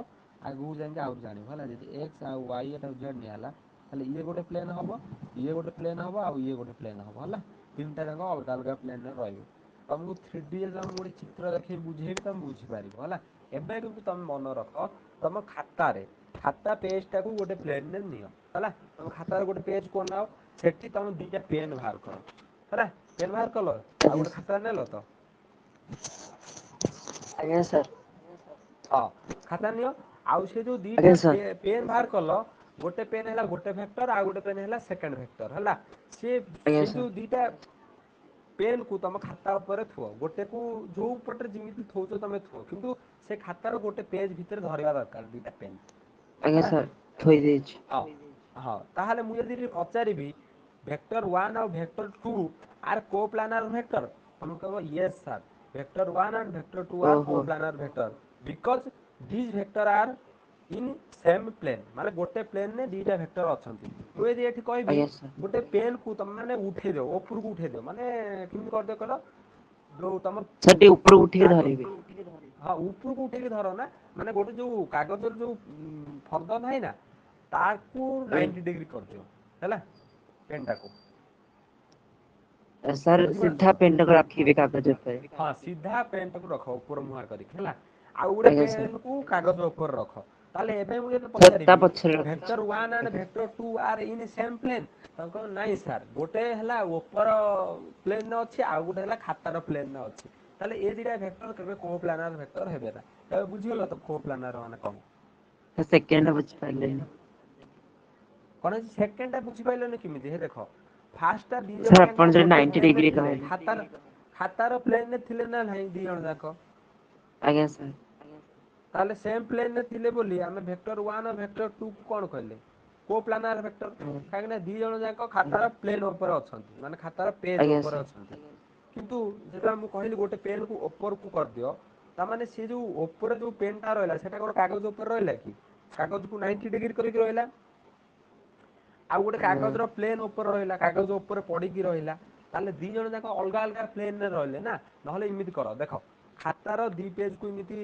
ଆଗକୁ ଯାଇକି ଆହୁରି ଜାଣିବ, ହେଲା। ଯଦି ଏକ୍ସ ଆଉ ୱାଇ ଆଉ ଜେଡ୍ ନିଆ ହେଲା, ତାହେଲେ ଇଏ ଗୋଟେ ପ୍ଲେନ୍ ହବ, ଇଏ ଗୋଟେ ପ୍ଲେନ୍ ହବ, ଆଉ ଇଏ ଗୋଟେ ପ୍ଲେନ୍ ହବ, ହେଲା। ତିନିଟା ଯାକ ଅଲଗା ଅଲଗା ପ୍ଲେନରେ ରହିବେ। ତମକୁ 3D ରେ ମୁଁ ଗୋଟେ ଚିତ୍ର ଦେଖେଇ ବୁଝେଇବି, ତମେ ବୁଝିପାରିବ, ହେଲା। ଏବେ କିନ୍ତୁ ତମେ ମନେ ରଖ, ତମ ଖାତାରେ ଖାତା ପେଜ୍ ଟାକୁ ଗୋଟେ ପ୍ଲେନରେ ନିଅ, ହେଲା। ତମ ଖାତାରେ ଗୋଟେ ପେଜ୍ କୁ ଅନାଅ, ସେଠି ତମେ ଦିଟା ପେନ୍ ବାହାର କର, ହେଲା। ପେନ୍ ବାହାର କଲ, ଆଉ ଆଜ୍ଞା ଗୋଟେ ଖାତା ନେଲ ତ? ଆଜ୍ଞା ସାର୍। ହଁ, ଖାତା ନିଅ, ଆଉ ସେ ଯୋଉ ଦିଟା ଆଜ୍ଞା ସାର୍ ପେନ୍ ବାହାର କଲ, ଗୋଟେ ପେନ୍ ହେଲା ଗୋଟେ ଭେକ୍ଟର, ଆଉ ଗୋଟେ ପେନ୍ ହେଲା ସେକେଣ୍ଡ ଭେକ୍ଟର, ହେଲା। ସେ ଆଜ୍ଞା ସେ ସାର୍ ଯୋଉ ଦିଟା ପେନ୍ କୁ ତମ ଖାତା ଉପରେ ଥୁଅ, ଗୋଟେ କୁ ଯୋଉ ପଟରେ ଯେମିତି ଥୋଉଛ ତମେ ଥୁଅ, କିନ୍ତୁ ସେ ଖାତାର ଗୋଟେ ପେଜ୍ ଭିତରେ ଧରିବା ଦରକାର ଦିଟା ପେନ୍। ଆଜ୍ଞା ହେଲା। ସାର୍ ଥୋଇ ଦେଇଛି। ହଁ ହଁ, ତାହେଲେ ମୁଁ ଯଦି ପଚାରିବି ଭେକ୍ଟର 1 ଆଉ ଭେକ୍ଟର 2 ଆର୍ କୋ ପ୍ଲାନାର ଭେକ୍ଟର, ତମେ କହିବ Yes sir, vector 1 and vector 2 are ଓହୋ co-planar vector because these vector are in same plane, ମାନେ ଗୋଟେ ପ୍ଲେନରେ ଦିଟା ଭେକ୍ଟର ଅଛନ୍ତି। ମୁଁ ଯଦି ଏଠି କହିବି ଆଜ୍ଞା ସାର୍ ଗୋଟେ ପେନ୍ କୁ ତମେ ମାନେ ଉଠେଇ ଦିଅ, ଉପରକୁ ଉଠେଇ ଦିଅ, ମାନେ କେମିତି କରିଦିଅ କହିଲ? ଯୋଉ ତମ ସାର୍ ଟିକେ ଉପରକୁ ଉଠିକି କାଗଜ, ଧରିବେ। ହଁ ଉପରକୁ ଉଠେଇକି ଧର ନା, ମାନେ ଗୋଟେ ଯୋଉ କାଗଜର ଯୋଉ ଫର୍ଦ୍ଦ ନାହିଁ ନା, ତାକୁ 90 ଡିଗ୍ରୀ କରିଦିଅ, ହେଲା, ପେନ୍ ଟାକୁ। ସାର୍ ବୁଝିପାରୁଛ? ସିଧା ପେନ୍ ଟାକୁ ରଖିବେ କାଗଜ ଉପରେ। ହଁ, ସିଧା ପେନ୍ ଟାକୁ ରଖ ଉପର ମୁହାଁ କରିକି, ହେଲା। ଆଉ ଗୋଟେ ଆଜ୍ଞା ସାର୍ ପେନ୍ କୁ କାଗଜ ଉପରେ ରଖ। ତାହେଲେ ଏବେ ମୁଁ ଯଦି ସାର୍ ତା ପଚାରିବି ପଛରେ ରଖିଛି ଭେକ୍ଟର 1 and ଆଜ୍ଞା vector 2 are in same plane, ତମେ କହିବ ନାଇଁ ସାର୍, ଗୋଟେ ହେଲା ଉପର ପ୍ଲେନରେ ଅଛି, ଆଉ ଗୋଟେ ହେଲା ଖାତାର ପ୍ଲେନରେ ଅଛି। ତାହେଲେ ଏ ଦିଟା ଭେକ୍ଟର କେବେ କୋ ପ୍ଲାନାର ଭେକ୍ଟର ହେବେ ନା। ଏବେ ବୁଝିଗଲ ତ କୋ ପ୍ଲାନାର ମାନେ କ'ଣ? ସେକେଣ୍ଡ ଟା ବୁଝିପାରିଲିନି। କ'ଣ ହେଇଛି ସେକେଣ୍ଡ ଟା ବୁଝିପାରିଲନି କେମିତି? ହେ ଦେଖ, ଫାଷ୍ଟ ଟା ଦି ଜଣ ସାର୍ ଆପଣ ଯାକ ଯୋଉ ଗୋଟେ 90 ପ୍ଲେନରେ ଡିଗ୍ରୀ ଥିଲେ, କହିଲେ ଖାତାର ପ୍ଲେନରେ ଥିଲେ ନା ନାହିଁ ଦି ଜଣ ଯାକ? ଆଜ୍ଞା ସାର୍। ତାହେଲେ ସେମ୍ ପ୍ଲେନରେ ଥିଲେ ବୋଲି ଆମେ ଭେକ୍ଟର 1 ଭେକ୍ଟର 2 କୁ କ'ଣ କହିଲେ? କୋ ପ୍ଲାନାର ଭେକ୍ଟର। କାହିଁକି ନା ଦି ଜଣ ଯାକ ଖାତାର ପ୍ଲେନ୍ ଉପରେ ଅଛନ୍ତି, ମାନେ ଖାତାର ପେଜ୍ ଆଜ୍ଞା ଉପରେ ସାର୍ ଅଛନ୍ତି। କିନ୍ତୁ ଯେତେବେଳେ ମୁଁ କହିଲି ଗୋଟେ ପେନ୍ କୁ ଉପରକୁ କରିଦିଅ, ତାମାନେ ସେ ଯୋଉ ଉପରେ ଯୋଉ ପେନ୍ ଟା ରହିଲା ସେଟା କ'ଣ କାଗଜ ଉପରେ ରହିଲା କି? କାଗଜକୁ 90 ଡିଗ୍ରୀ କରିକି ରହିଲା। ଆଉ ଗୋଟେ କାଗଜର ପ୍ଲେନ୍ ଉପରେ ରହିଲା, କାଗଜ ଉପରେ ପଡିକି ରହିଲା। ତାହେଲେ ଦି ଜଣ ଯାକ ଅଲଗା ଅଲଗା ପ୍ଲେନରେ ରହିଲେ ନା। ନହେଲେ ଏମିତି କର, ଦେଖ ଖାତାର ଦି ପେଜ୍ କୁ ଏମିତି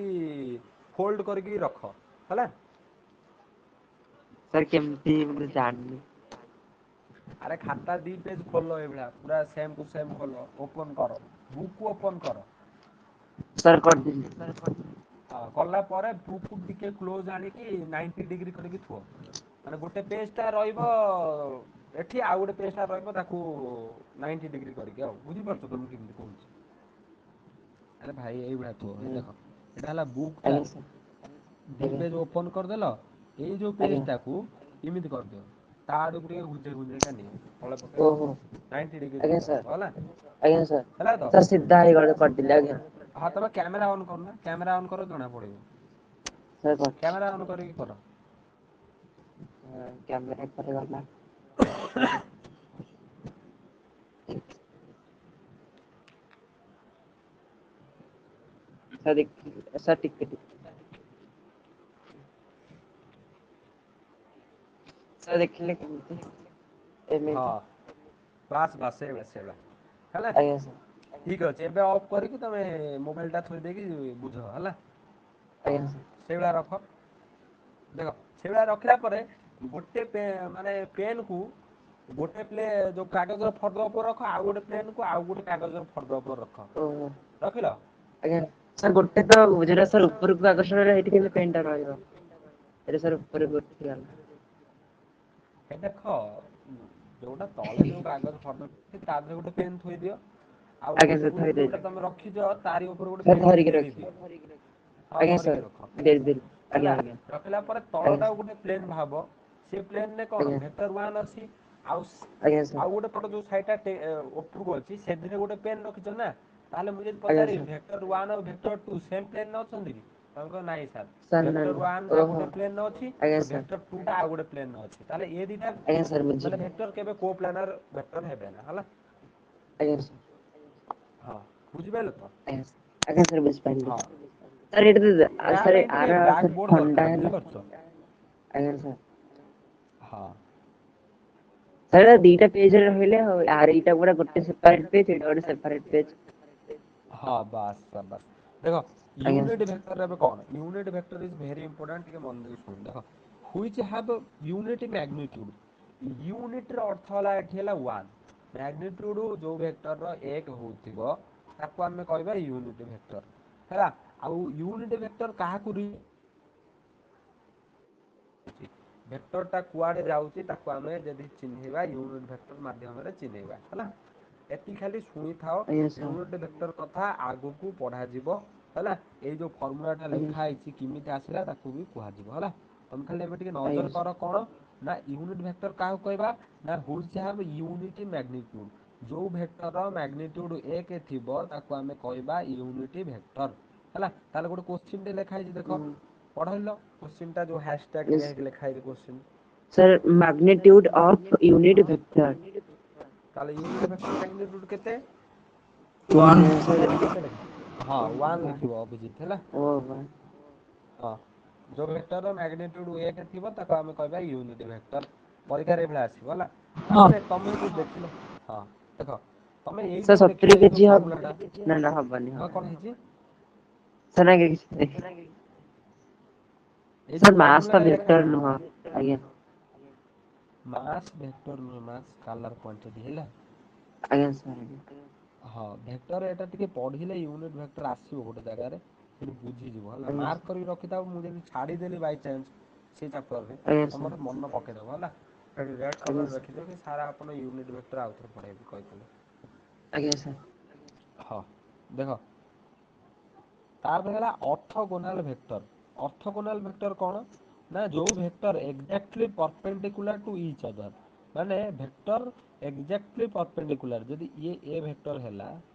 ଫୋଲ୍ଡ କରିକି ରଖ, ହେଲା। ସାର୍ କେମିତି ମୁଁ ତ ଜାଣିନି। ଆରେ ଖାତା ଦି ପେଜ୍ ଖୋଲ, ଏଇଭଳିଆ ପୁରା ସେମ୍ ଟୁ ସେମ୍ ଖୋଲ, ଓପନ କର, ବୁକ୍ କୁ ଓପନ କର। ସାର୍ କରିଦେଲି। ହଁ, କଲା ପରେ ବୁକ୍ କୁ ଟିକେ କ୍ଲୋଜ ଆଣିକି 90 ଡିଗ୍ରୀ କରିକି ଥୁଅ। ମାନେ ଗୋଟେ ପେଜ୍ ଟା ରହିବ ଏଠି, ଆଉ ଗୋଟେ ପେଜ୍ ଟା ରହିବ ତାକୁ 90 ଡିଗ୍ରୀ କରିକି, ଆଉ ବୁଝିପାରୁଛ ତ ମୁଁ କେମିତି କହୁଛି? ଆରେ ଭାଇ ଏଇଭଳିଆ ଥୁଅ, ଏଇ ଦେଖ ଏଇଟା ହେଲା ବୁକ୍ ଟା, ଆଜ୍ଞା ସାର୍ ଦି ଆଜ୍ଞା ପେଜ୍ ଓପନ କରିଦେଲ, ଏଇ ଯୋଉ ପେଜ୍ ଆଜ୍ଞା ଟାକୁ ଏମିତି କରିଦିଅ, ତା ଆଡକୁ ଟିକେ ଘୁଞ୍ଚେଇ ଘୁଞ୍ଚେଇକା ନିଅ, ତଳେ ପକେଇବ, ଓହୋ 90 ଡିଗ୍ରୀ ଆଜ୍ଞା ଭିତରେ ସାର୍ ହବ, ହେଲା। ଆଜ୍ଞା ସାର୍ ହେଲା ତ? ସାର୍ ସିଧା ହେଇଗଲେ କରିଦେଲି ଆଜ୍ଞା। ହଁ, ତମେ କ୍ୟାମେରା ଅନ୍ କରୁନା, କ୍ୟାମେରା ଅନ୍ କର ଜଣା ପଡିବ। ସାର୍ କରୁଛି କ୍ୟାମେରା ଅନ୍ କରିକି କର। କ୍ୟାମେରା ପରେ ଗଲା। ସାର୍ ଟିକେ ସାର୍ ଦେଖିଲେ କେମିତି ହଁ ଏମିତି ବାସ୍ ବାସ୍ ସେଇଭଳିଆ ହେଲା। ଆଜ୍ଞା ସାର୍ ଠିକ୍ ଅଛି ଏବେ ଅଫ୍ କରିକି ତମେ ମୋବାଇଲ ଟା ଥୋଇ ଦେଇକି ବୁଝ ହେଲା। ହଁ ଆଜ୍ଞା ସାର୍ ସେଇଭଳିଆ ରଖ। ଦେଖ ସେଇଭଳିଆ ରଖିଲା ପରେ ଗୋଟେ ମାନେ ପେନ୍ କୁ ଗୋଟେ ଯୋଉ କାଗଜର ଫର୍ଦ୍ଦ ଉପରେ ରଖ ଆଉ ଗୋଟେ ପ୍ଲେନ୍ କୁ ଆଉ ଗୋଟେ କାଗଜର ଫର୍ଦ୍ଦ ଉପରେ ରଖ। ଓହୋ ରଖିଲ? ଆଜ୍ଞା ସାର୍ ଗୋଟେ ତ ଯୋଉଟା ସାର୍ ଉପରକୁ ଆକର୍ଷଣ ହେଇଠି କେମିତି ପେନ୍ ଟା ରହିବ। ଏଇଟା ସାର୍ ଉପରକୁ ଉଠିଗଲା। ଏ ଦେଖ ଯୋଉଟା ତଳେ ଯୋଉ କାଗଜ ଫର୍ଦ୍ଦ ତା ଦେହରେ ଗୋଟେ ପେନ୍ ଥୋଇଦିଅ। ଆଉ ଆଜ୍ଞା ସାର୍ ଉପରକୁ ଥୋଇଦେଲି ଯୋଉଟା ତମେ ରଖିଛ ତାରି ଉପରେ ଗୋଟେ ସାର୍ ପେନ୍ ଟେ ଧରିକି ରଖି ଦେଇଦିଅ। ହଁ ଆଜ୍ଞା ଧରିକି ସାର୍ ରଖ ଦେଇଦେଲି ଆଜ୍ଞା ହେଲା ଆଜ୍ଞା ରଖିଲା ପରେ ଆଜ୍ଞା ତଳଟାକୁ ଗୋଟେ ପ୍ଲେନ୍ ଭାବ ସେ ପ୍ଲେନରେ କଣ ଆଜ୍ଞା ଭେକ୍ଟର ୱାନ୍ ଅଛି ଆଉ ଆଜ୍ଞା ସାର୍ ଆଉ ଗୋଟେ ପଟ ଯୋଉ ସାଇଡ ଟା ଉପରକୁ ଅଛି ସେଥିରେ ଗୋଟେ ପେନ୍ ରଖିଛ ନା ତାହେଲେ ମୁଁ ଯଦି ଆଜ୍ଞା ପଚାରିବି ସାର୍ ଭେକ୍ଟର ୱାନ୍ ଆଉ ଭେକ୍ଟର ଟୁ ସେମ୍ ପ୍ଲେନ୍ ରେ ଅଛନ୍ତି କି ତମେ କହିବ ନାଇଁ ସାର୍। ନା ଭେକ୍ଟର ନା ୱାନ୍ ଟା ଓହୋ ଗୋଟେ ପ୍ଲେନ୍ ରେ ଅଛି ଆଜ୍ଞା ସାର୍ ଭେକ୍ଟର ଟୁ ଟା ଆଉ ଗୋଟେ ପ୍ଲେନ୍ ରେ ଅଛି ତାହେଲେ ଏ ଦିଟା ଆଜ୍ଞା ସାର୍ ମାନେ ବୁଝିଲି ଭେକ୍ଟର କେବେ କୋ ପ୍ଲାନାର ଭେକ୍ଟର ହେବେ ନା ହେଲା। ଆଜ୍ଞା ସାର୍ ହଁ ବୁଝିପାରିଲ ତ? ଆଜ୍ଞା ସାର୍ ବୁଝିପାରିଲି। ହଁ ସାର୍ ଏଇଟା ୟା ସାର୍ ପାଇଁ ଟିକେ ଆର ବ୍ଲାକ୍ ସାର୍ ବୋର୍ଡ ଥଣ୍ଡା ଦରକାର ହେଲା ବୁଝିପାରୁଛ ଆଜ୍ଞା ସାର୍। ହଁ। ସାର୍ ଦିଟା ପେଜରେ ରହିଲେ ଆଉ ଆର ଏଇଟା ପୁରା ଗୋଟେ ସେପାରେଟ ପେଜ ଏଇଟା ଗୋଟେ ସେପାରେଟ ପେଜ। ହଁ ବାସ୍ ବାସ୍ ଦେଖ ଆଜ୍ଞା ୟୁନିଟ ଭେକ୍ଟର ଏବେ କଣ unit vector is very important ଟିକେ ମନ ଦେଇକି ଶୁଣ ଦେଖ ହୁଇଚ ହାଭ୍ ୟୁନିଟ ମ୍ୟାଗ୍ନିଟ୍ୟୁଡ ୟୁନିଟ ର ଅର୍ଥ ହେଲା ଏଠି ହେଲା ୱାନ୍ ମ୍ୟାଗ୍ନିଟ୍ୟୁଡ ଯୋଉ ଭେକ୍ଟର ଏକ ହଉଥିବ ତାକୁ ଆମେ କହିବା ୟୁନିଟ ଭେକ୍ଟର ହେଲା ଆଉ ୟୁନିଟ ଭେକ୍ଟର କାହାକୁ ଭେକ୍ଟର ଟା କୁଆଡେ ଯାଉଛି ତାକୁ ଆମେ ଯଦି ଚିହ୍ନେଇବା ୟୁନିଟ ଭେକ୍ଟର ମାଧ୍ୟମରେ ଚିହ୍ନେଇବା ହେଲା। ଏତିକି ଖାଲି ଶୁଣିଥାଅ ଆଜ୍ଞା ସାର୍ ୟୁନିଟ ଭେକ୍ଟର କଥା ଆଗକୁ ପଢାଯିବ ହେଲା ଏଇ ଯୋଉ ଫର୍ମୁଲା ଟା ଆଜ୍ଞା ଲେଖା ହେଇଛି କେମିତି ଆସିଲା ତାକୁ ବି କୁହାଯିବ ହେଲା। ତମେ ଖାଲି ଏବେ ଟିକେ ଆଜ୍ଞା ନଜର କର କଣ ନା ୟୁନିଟ ଭେକ୍ଟର କାହାକୁ କହିବା ନା ହୁଇଚ ହାଭ୍ ୟୁନିଟ ମ୍ୟାଗ୍ନିଟ୍ୟୁଡ ଯୋଉ ଭେକ୍ଟର ମ୍ୟାଗ୍ନିଟ୍ୟୁଡ ଏକ ଥିବ ତାକୁ ଆମେ କହିବା ୟୁନିଟ ଭେକ୍ଟର ହେଲା ତାହେଲେ ଗୋଟେ କୋଶ୍ଚିନ୍ ଟେ ଲେଖା ହେଇଛି ଦେଖ ହୁଁ ପଢେଇଲ କୋଶ୍ଚିନ୍ ଟା ଯୋଉ ହାଶଟ୍ୟାଗ ଦିଆ ହେଇକି ଲେଖା ହେଇଛି question sir magnitude of unit vector ତାହେଲେ ୟୁନିଟ ଭେକ୍ଟର ମ୍ୟାଗ୍ନିଟ୍ୟୁଡ କେତେ? ସାର୍ କେତେ ଲେଖିବ ହଁ ୱାନ୍ ଲେଖିବ ଅଭିଜିତ ହେଲା। ଓ ୱାନ୍ ହଁ ଯୋଉ ଭେକ୍ଟର ମ୍ୟାଗ୍ନିଟ୍ୟୁଡ ଏକ ଥିବ ତାକୁ ଆମେ କହିବା ୟୁନିଟ ଭେକ୍ଟର ପରୀକ୍ଷାରେ ଏଇଭଳିଆ ଆସିବ ହେଲା ତାପରେ ତମେ ଯୋଉ ଦେଖିଲ ହଁ ଦେଖ ତମେ ଏଇଠି ସାର୍ ଯୋଉ 70 ଦେଖିଲ ଏଇ ଯୋଉ କେଜି ହବ ଫର୍ମୁଲା ଟା ନା ନା ହବନି ହଁ କଣ ହେଇଛି? ସାର୍ ଆଜ୍ଞା କିଛି ନାହିଁ। ଏଇ ଯୋଉ ସାର୍ ମାସ୍ ଫର୍ମୁଲା ତ ଟା ଲେଖା ଭେକ୍ଟର ହେଇଛି ନୁହଁ ଆଜ୍ଞା। ମାସ୍ ଭେକ୍ଟର ନୁହେଁ ମାସ୍ ସ୍କାଲାର କ୍ୱାଣ୍ଟିଟି ହେଲା। ଆଜ୍ଞା ସାର୍ ଆଜ୍ଞା। ହଁ ଭେକ୍ଟର ଏଟା ଟିକେ ପଢିଲେ ୟୁନିଟ ଭେକ୍ଟର ଆସିବ ଗୋଟେ ଜାଗାରେ ସେଠି ବୁଝିଯିବ ହେଲା ଆଜ୍ଞା ମାର୍କ କରିକି ରଖିଥାଅ ମୁଁ ଯଦି ଛାଡିଦେଲି ବାଇଚାନ୍ସ ସେଇ ଚାପ୍ଟରରେ ଆଜ୍ଞା ସାର୍ ତମର ମନ ପକେଇଦବ ହେଲା ସେଠି ରେଡ୍ ଆଜ୍ଞା କଲର ସାର୍ ଲେଖିଦବ କି ସାର୍ ଆପଣ ୟୁନିଟ୍ ଭେକ୍ଟର ଆଉଥରେ ପଢେଇବେ କହିଥିଲେ। ଆଜ୍ଞା ସାର୍। ହଁ ଦେଖ ତାପରେ ହେଲା ଅର୍ଥୋଗୋନାଲ ଭେକ୍ଟର ଅର୍ଥୋଗୋନାଲ ଭେକ୍ଟର କଣ? ନା ଯୋଉ vector exactly perpendicular to each other ମାନେ ଭେକ୍ଟର ଏକ୍ଜାକ୍ଟଲି ପରପେଣ୍ଡିକୁଲାର ଯଦି ଇଏ ଏ ଭେକ୍ଟର ହେଲା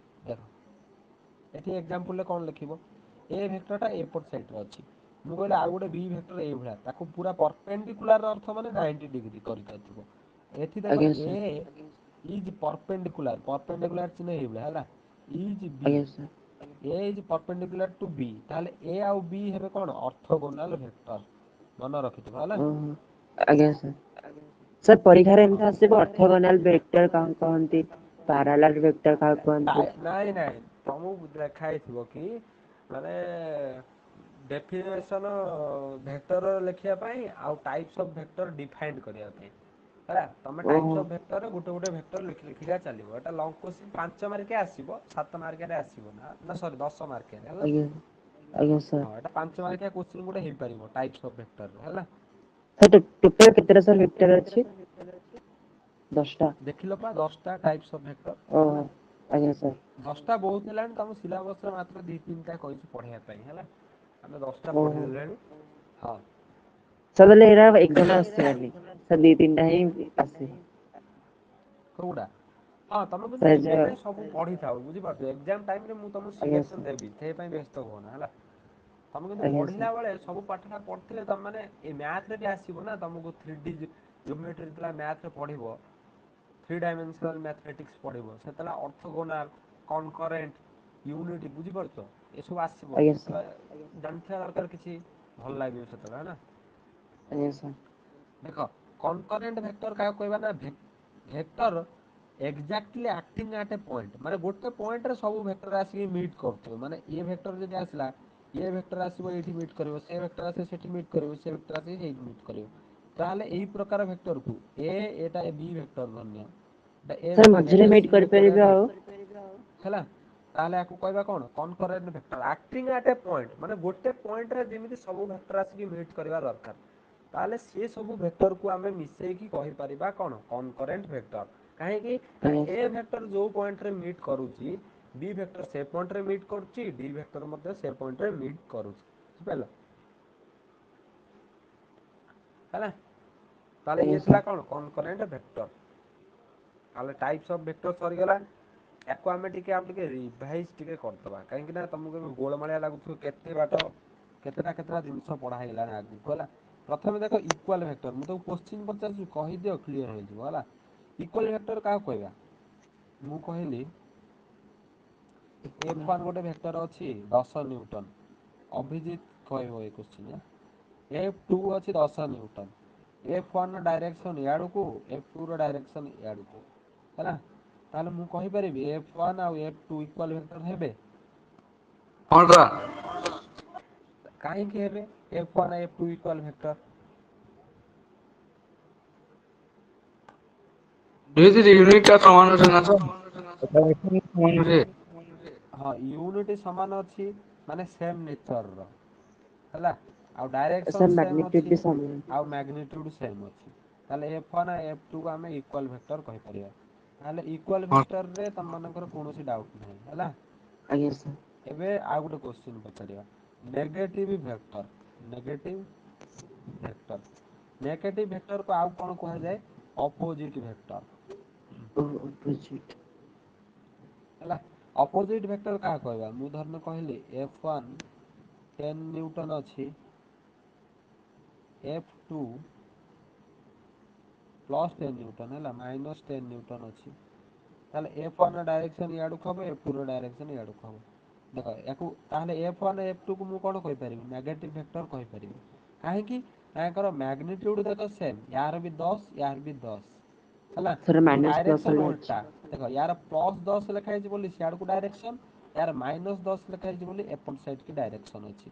ଦେଖ ଏଠି ଏକ୍ଜାମ୍ପଲରେ କଣ ଲେଖିବ ଏ ଭେକ୍ଟର ଟା ଏପଟ ସାଇଡରେ ଅଛି ମୁଁ କହିଲି ଆଉ ଗୋଟେ ବି ଭେକ୍ଟର ଏଇଭଳିଆ ତାକୁ ପୁରା ପରପେଣ୍ଡିକୁଲାର ଅର୍ଥ ମାନେ 90 ଡିଗ୍ରୀ କରିକି ଏଠି ଦେଖ ଆଜ୍ଞା ଏ ସାର୍ ଇଜ ପରପେଣ୍ଡିକୁଲାର ଚିହ୍ନ ଏଇଭଳିଆ ହେଲା ଇଜ ବି ଆଜ୍ଞା sir A is perpendicular to B ତାହେଲେ ଏ ଆଉ ବି ହେବେ କଣ ଅର୍ଥୋଗୋନାଲ ଭେକ୍ଟର ମନେ ରଖିଥିବ ହେଲା। ଓହୋ ଆଜ୍ଞା ସାର୍ ସାର୍ ପରୀକ୍ଷାରେ ହଁ ଏମିତି ଆସିବ ଅର୍ଥୋଗୋନାଲ ଭେକ୍ଟର କାହାକୁ କହନ୍ତି ପାରାଲାଲ ଭେକ୍ଟର କାହାକୁ କୁହନ୍ତି? ନାଇଁ ନାଇଁ ତମକୁ ଲେଖା ହେଇଥିବ କି ମାନେ ଡେଫିନେସନ ଭେକ୍ଟର ଲେଖିବା ପାଇଁ ଆଉ ଟାଇପ୍ସ ଅଫ ଭେକ୍ଟର ଡିଫାଇଣ୍ଡ କରିବା ପାଇଁ ହେଲା ତମେ ଓହୋ ଟାଇପ୍ସ ଅଫ ଭେକ୍ଟରରେ ଗୋଟେ ଗୋଟେ ଭେକ୍ଟର ଲେଖି ଲେଖିକା ଚାଲିବ ଏଟା ଲଙ୍ଗ କୋଶ୍ଚିନ୍ 5 ମାର୍କିଆ ଆସିବ 7 ମାର୍କରେ ଆସିବ ନା ସରି 10 ମାର୍କିଆରେ ହେଲା ଆଜ୍ଞା ଆଜ୍ଞା ସାର୍ ହଁ ଏଟା 5 ମାର୍କିଆ କୋଶ୍ଚିନ୍ ଗୋଟେ ହେଇପାରିବ ଟାଇପ୍ସ ଅଫ ଭେକ୍ଟରରେ ହେଲା। ସାର୍ ଟୋଟାଲ କେତେଟା ସାର୍ ଭେକ୍ଟର ଅଛି 10ଟା ଦେଖିଲ ପା 10ଟା ଟାଇପ୍ସ ଅଫ ଭେକ୍ଟର ଓହୋ ଆଜ୍ଞା ସାର୍ 10ଟା ବହୁତ ହେଲାଣି ତମ ସିଲାବସରେ ମାତ୍ର 2-3ଟା କହିଛି ପଢେଇବା ପାଇଁ ହେଲା ଆମେ 10ଟା ଓହୋ ପଢିଦେଲେଣି ହଁ ସାର୍ ତାହେଲେ ଏରା ଏକ୍ସାମରେ ଆସିବନି ସାର୍ 2-3ଟା ହିଁ ଆସିବ କୋଉଟା ହଁ ତମେ କିନ୍ତୁ ସାର୍ ଏବେ ଯୋଉ ପାଇଁ ସବୁ ପଢିଥାଅ ବୁଝିପାରୁଛ ଏକ୍ଜାମ ଟାଇମରେ ମୁଁ ତମକୁ ଆଜ୍ଞା ସିଲେକ୍ସନ ସାର୍ ଦେବି ସେ ପାଇଁ ବ୍ୟସ୍ତ ହୁଅନା ହେଲା ତମେ କିନ୍ତୁ ଆଜ୍ଞା ପଢିଲା ସାର୍ ବେଳେ ସବୁ ପାଠଟା ପଢିଥିଲେ ତମେ ମାନେ ଏ ମ୍ୟାଥରେ ବି ଆସିବ ନା ତମକୁ 3D ଯୋମେଟ୍ରି ଯେତେବେଳେ ମ୍ୟାଥରେ ପଢିବ 3 ଡାଇମେନ୍ସନାଲ ମ୍ୟାଥମେଟିକ୍ସ ପଢିବ ସେତେବେଳେ ଅର୍ଥୋଗୋନାଲ କନକରେଣ୍ଟ ୟୁନିଟି ବୁଝିପାରୁଛ ଏସବୁ ଆସିବ ଆଜ୍ଞା ସାର୍ ଜାଣିଥିବା ଦରକାର କିଛି ଭଲ ଲାଗିବ ସେତେବେଳେ ହେଲା। ଆଜ୍ଞା ସାର୍। ଦେଖ କନକରେଣ୍ଟ ଭେକ୍ଟର କାହାକୁ କହିବା ନା vector exactly acting at a point ମାନେ ଗୋଟେ ପଏଣ୍ଟରେ ସବୁ ଭେକ୍ଟର ଆସିକି ମିଟ୍ କରୁଥିବ ମାନେ ଏ ଭେକ୍ଟର ଯଦି ଆସିଲା ଏ ଭେକ୍ଟର ଆସିବ ଏଇଠି ମିଟ୍ କରିବ ସେ ଭେକ୍ଟର ଆସିବ ସେଠି ମିଟ୍ କରିବ ସେ ଭେକ୍ଟର ଆସିକି ସେଇଠି ମିଟ୍ କରିବ। ତାହେଲେ ଏଇ ପ୍ରକାର ଭେକ୍ଟରକୁ ଏଟା ବି ଭେକ୍ଟର ଧରିନିଅ ଏ ସାର୍ ଭେକ୍ଟର ମଝିରେ ଏ ମିଟ୍ ସି ଭେକ୍ଟର କରିପାରିବେ ଆଉ ହେଲା ତାହେଲେ ଆକୁ କହିବା କଣ concurrent vector acting at a point ମାନେ ଗୋଟେ ପଏଣ୍ଟରେ ଯେମିତି ସବୁ ଭେକ୍ଟର ଆସିକି ମିଟ୍ କରିବା ଦରକାର। ତାହେଲେ ସେ ସବୁ ଭେକ୍ଟରକୁ ଆମେ ମିଶେଇକି କହିପାରିବା କଣ କନକରେଣ୍ଟ ଭେକ୍ଟର। କାହିଁକି ନା ଆଜ୍ଞା ଏ ଭେକ୍ଟର ଯୋଉ ପଏଣ୍ଟରେ ମିଟ୍ କରୁଛି ବି ଭେକ୍ଟର ସେ ପଏଣ୍ଟରେ ମିଟ୍ କରୁଛି ଡି ଭେକ୍ଟର ମଧ୍ୟ ସେ ପଏଣ୍ଟରେ ମିଟ୍ କରୁଛି ବୁଝିପାରିଲ। ହେଲା ତାହେଲେ ଆଜ୍ଞା ଇଏ ଥିଲା ସାର୍ କଣ କନକରେଣ୍ଟ ଭେକ୍ଟର। ତାହେଲେ ଟାଇପ୍ସ ଅଫ ଭେକ୍ଟର ସରିଗଲା। ୟାକୁ ଆମେ ଟିକେ ଆଉ ଟିକେ ରିଭାଇଜ ଟିକେ କରିଦବା କାହିଁକି ନା ତମକୁ ଏବେ ଗୋଳମାଳିଆ ଲାଗୁଥିବ କେତେ ବାଟ କେତେଟା ଜିନିଷ ପଢା ହେଇଗଲାଣି ଆଗକୁ ହେଲା। ପ୍ରଥମେ ଦେଖ ଇକ୍ୱାଲ ଭେକ୍ଟର ମୁଁ ତାକୁ କୋଶ୍ଚିନ୍ ପଚାରୁଛି କହିଦିଅ କ୍ଲିୟର ହେଇଯିବ ହେଲା। ଇକ୍ୱାଲ ଭେକ୍ଟର କାହାକୁ କହିବା ମୁଁ କହିଲି F1 ଗୋଟେ ଭେକ୍ଟର ଅଛି 10 ନ୍ୟୁଟନ ଅଭିଜିତ କହିବ ଏଇ କୋଶ୍ଚିନ୍ F2 ଅଛି 10 ନ୍ୟୁଟନ F1 ର ଡାଇରେକ୍ସନ ଇଆଡକୁ F2 ର ଡାଇରେକ୍ସନ ଇଆଡକୁ ହେଲା ତାହେଲେ ମୁଁ କହିପାରିବି F1 ଆଉ F2 ଇକ୍ୱାଲ ଭେକ୍ଟର ହେବେ। ହଁ ରା କାହିଁକି ହେବେ F1 F2 ଇକ୍ୱାଲ ଭେକ୍ଟର। ହଁ ୟୁନିଟ ସମାନ ଅଛି ମାନେ ସେମ ନେଚର ର ହେଲା ଆଉ ସାର୍ ଡାଇରେକ୍ସନ ସେମ ମ୍ୟାଗ୍ନିଟ୍ୟୁଡ୍ ଅଛି ବି ସମାନ ଆଉ ମ୍ୟାଗ୍ନିଟ୍ୟୁଡ ସେମ ଅଛି। ତାହେଲେ F1 F2 କୁ ଆମେ ଇକ୍ୱାଲ ଭେକ୍ଟର କହିପାରିବା। ତାହେଲେ ଇକ୍ୱାଲ ଭେକ୍ଟରରେ ତମ ମାନଙ୍କର କୌଣସି ଡାଉଟ ନାହିଁ ହେଲା। ଆଜ୍ଞା ସାର୍। ଏବେ ଆଉ ଗୋଟେ କୋଶ୍ଚିନ୍ ପଚାରିବା ନେଗେଟିଭ ଭେକ୍ଟର ନେଗେଟିଭ ଭେକ୍ଟରକୁ ଆଉ କଣ କୁହାଯାଏ ଅପୋଜିଟ ଭେକ୍ଟର। ଅପୋଜିଟ୍ ହେଲା ଅପୋଜିଟ ଭେକ୍ଟର କାହା କହିବା ମୁଁ ଧରିନିଅ କହିଲି F1 10 ନ୍ୟୁଟନ ଅଛି F2 ପ୍ଲସ 10 ନ୍ୟୁଟନ ହେଲା ମାଇନସ 10 ନ୍ୟୁଟନ ଅଛି। ତାହେଲେ F1 ର ଡାଇରେକ୍ସନ ଇଆଡକୁ ହବ F2 ର ଡାଇରେକ୍ସନ ଇଆଡକୁ ହବ। ଦେଖ ୟାକୁ ତାହେଲେ F1 F2 କୁ ମୁଁ କଣ କହିପାରିବି ନେଗେଟିଭ ଭେକ୍ଟର କହିପାରିବି। କାହିଁକି ନା ୟାଙ୍କର ମ୍ୟାଗ୍ନିଟ୍ୟୁଡ ଦେଖ ସେମ ୟାର ବି 10 ୟାର ବି 10। ହେଲା ସାର୍ କିନ୍ତୁ ମାଇନସ୍ ପ୍ଲସ୍ ଡାଇରେକ୍ସନ ବେଳେ ଅଛି ଓଲଟା ଦେଖ ୟାର ପ୍ଲସ 10 ଲେଖା ହେଇଛି ବୋଲି ସିଆଡକୁ ଡାଇରେକ୍ସନ ୟାର ମାଇନସ 10 ଲେଖା ହେଇଛି ବୋଲି ଏପଟ ସାଇଡ କି ଡାଇରେକ୍ସନ ଅଛି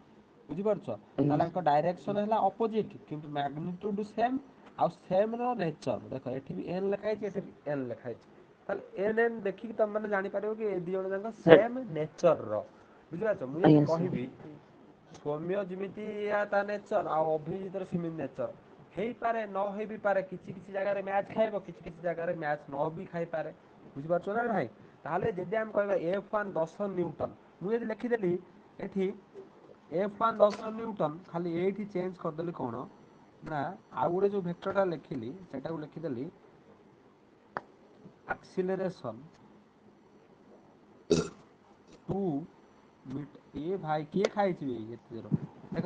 ବୁଝିପାରୁଛ। ଆଜ୍ଞା ତାହେଲେ ଆଙ୍କ ଡାଇରେକ୍ସନ ହେଲା ଅପୋଜିଟ କିନ୍ତୁ ମ୍ୟାଗ୍ନିଟ୍ୟୁଡ ସେମ ଆଉ ସେମ ର ନେଚର ଦେଖ ଏଠି ବି n ଲେଖା ହେଇଛି ଏଠି ବି n ଲେଖା ହେଇଛି। ତାହେଲେ n n ଦେଖିକି ତମେ ମାନେ ଜାଣିପାରିବ କି ଏ ଦି ଜଣ ଯାକ ସାର୍ ସେମ ନେଚର ର ବୁଝିପାରୁଛ ମୁଁ ଯଦି ଆଜ୍ଞା ସାର୍ କହିବି ସୌମ୍ୟ ଯେମିତି ତା ନେଚର ଆଉ ଅଭିଜିତର ସେମିତି ନେଚର ହେଇପାରେ ନ ହେଇ ବି ପାରେ କିଛି କିଛି ଜାଗାରେ ମ୍ୟାଚ ଖାଇବ କିଛି କିଛି ଜାଗାରେ ମ୍ୟାଚ ନ ବି ଖାଇପାରେ। ବୁଝିପାରୁଛ ନା ନାଇଁ ତାହେଲେ ଯଦି ଆମେ କହିବା F1 10 ନ୍ୟୁଟନ ମୁଁ ଯଦି ଲେଖିଦେଲି ଏଠି F1 10 ନ୍ୟୁଟନ ଖାଲି ଏଇଠି ଚେଞ୍ଜ କରିଦେଲି କଣ ନା ଆଉ ଗୋଟେ ଯୋଉ ଭେକ୍ଟରଟା ଲେଖିଲି ସେଟାକୁ ଲେଖିଦେଲି ଆକ୍ସିଲରେସନ ଟୁ ଏ ଭାଇ କିଏ ଖାଇଛି ବେ ଏତେ ଜୋର ଦେଖ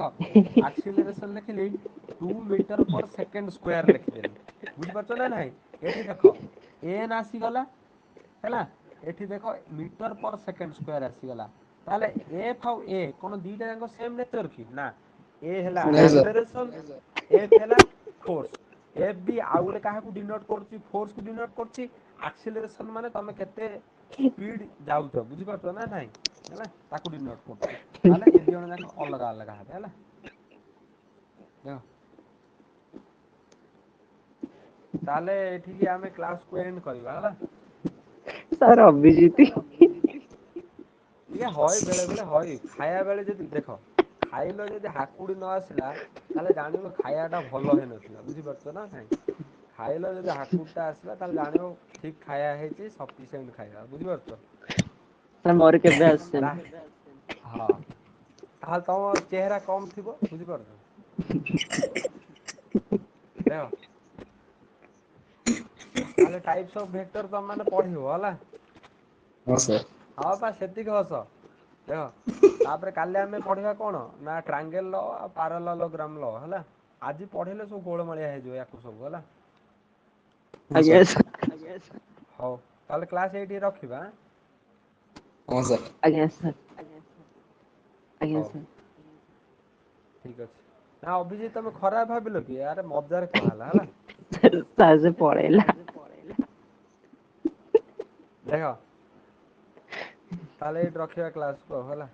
ଆକ୍ସିଲରେସନ ଲେଖିଲି 2 ମିଟର ପର ସେକେଣ୍ଡ ସ୍କୋୟାର ଲେଖିଦେଲି ବୁଝିପାରୁଛ ନା ନାଇଁ ଏଠି ଦେଖ n ଆସିଗଲା ହେଲା ଏଠି ଦେଖ ମିଟର ପର ସେକେଣ୍ଡ ସ୍କୋୟାର ଆସିଗଲା। ତାହେଲେ F ଆଉ A କଣ ଦିଟା ଯାକ ସେମ ନେଚର କି ନା ଏ ହେଲା ନାଇଁ ସାର୍ ଆକ୍ସିଲରେସନ F ହେଲା ଫୋର୍ସ F ବି ଆଉ ଗୋଟେ କାହାକୁ ଡିନୋଟ କରୁଛି ଫୋର୍ସ କୁ ଡିନୋଟ କରୁଛି ଆକ୍ସିଲରେସନ ମାନେ ତମେ କେତେ ସ୍ପିଡ ଯାଉଛ ବୁଝିପାରୁଛ ନା ନାଇଁ ହେଲା ତାକୁ ଡିନୋଟ କରୁଛି ତାହେଲେ ଏ ଦି ଜଣ ଯାକ ଅଲଗା ଅଲଗା ହେବେ ହେଲା ଦେଖ ତାହେଲେ ଏଠିକି ଆମେ କ୍ଲାସକୁ ଏଣ୍ଡ କରିବା ହେଲା। ସାର୍ ଅଭିଜିତ ଟିକେ ହଇ ବେଳେ ବେଳେ ହଇ ଖାଇବା ବେଳେ ଯଦି ଦେଖ ଖାଇଲ ଯଦି ହାକୁଡି ନ ଆସିଲା ତାହେଲେ ଜାଣିବ ଖାଇବା ଟା ଭଲ ହେଇନଥିଲା ବୁଝିପାରୁଛ ନା ନାଇଁ ଖାଇଲ ଯଦି ହାକୁଡି ଟା ଆସିଲା ତାହେଲେ ଜାଣିବ ଠିକ ଖାଇବା ହେଇଛି ସଫିସିଏଣ୍ଟ ଖାଇବା ବୁଝିପାରୁଛ। ସାର୍ ମୋର କେବେ ରା ଆସେନି। ହଁ ତାହେଲେ ତମ ଚେହେରା କମ ଥିବ ବୁଝିପାରୁଛ। ଦେଖ ତାହେଲେ ଟାଇପ୍ସ ଅଫ ଭେକ୍ଟର ତମେ ମାନେ ପଢିବ ହେଲା। ହଁ ସାର୍ ହଁ ପା ସେତିକି ହସ ଦେଖ ତାପରେ କାଲି ଆମେ ପଢିବା କଣ ନା ଟ୍ରାଙ୍ଗେଲ ଲ ଆଉ ପାରାଲାଲୋଗ୍ରାମ ଲ ହେଲା। ଆଜି ପଢେଇଲେ ସବୁ ଗୋଳମାଳିଆ ହେଇଯିବ ୟାକୁ ସବୁ ହେଲା। ହଁ ଆଜ୍ଞା ସାର୍ ସାର୍ ହଉ ତାହେଲେ କ୍ଲାସ ଏଇଠି ରଖିବା ଆଁ। ହଁ ସାର୍ ଆଜ୍ଞା ସାର୍। ଆଜ୍ଞା ହଉ ସାର୍। ଠିକ ଅଛି। ନା ଅଭିଜିତ ତମେ ଖରାପ ଭାବିଲ କି? ଆରେ ମଜାରେ କୁହାହେଲା ହେଲା। ସାର୍ ସେ ପଳେଇଲା। ଦେଖ ତାହେଲେ ଏଇଠି ରଖିବା କ୍ଲାସକୁ ହେଲା।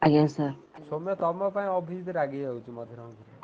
ଆଜ୍ଞା ସାର୍। ସୌମ୍ୟ ତମ ପାଇଁ ଅଭିଜିତ ରାଗି ଯାଉଛି ମଝିରେ ମଝିରେ।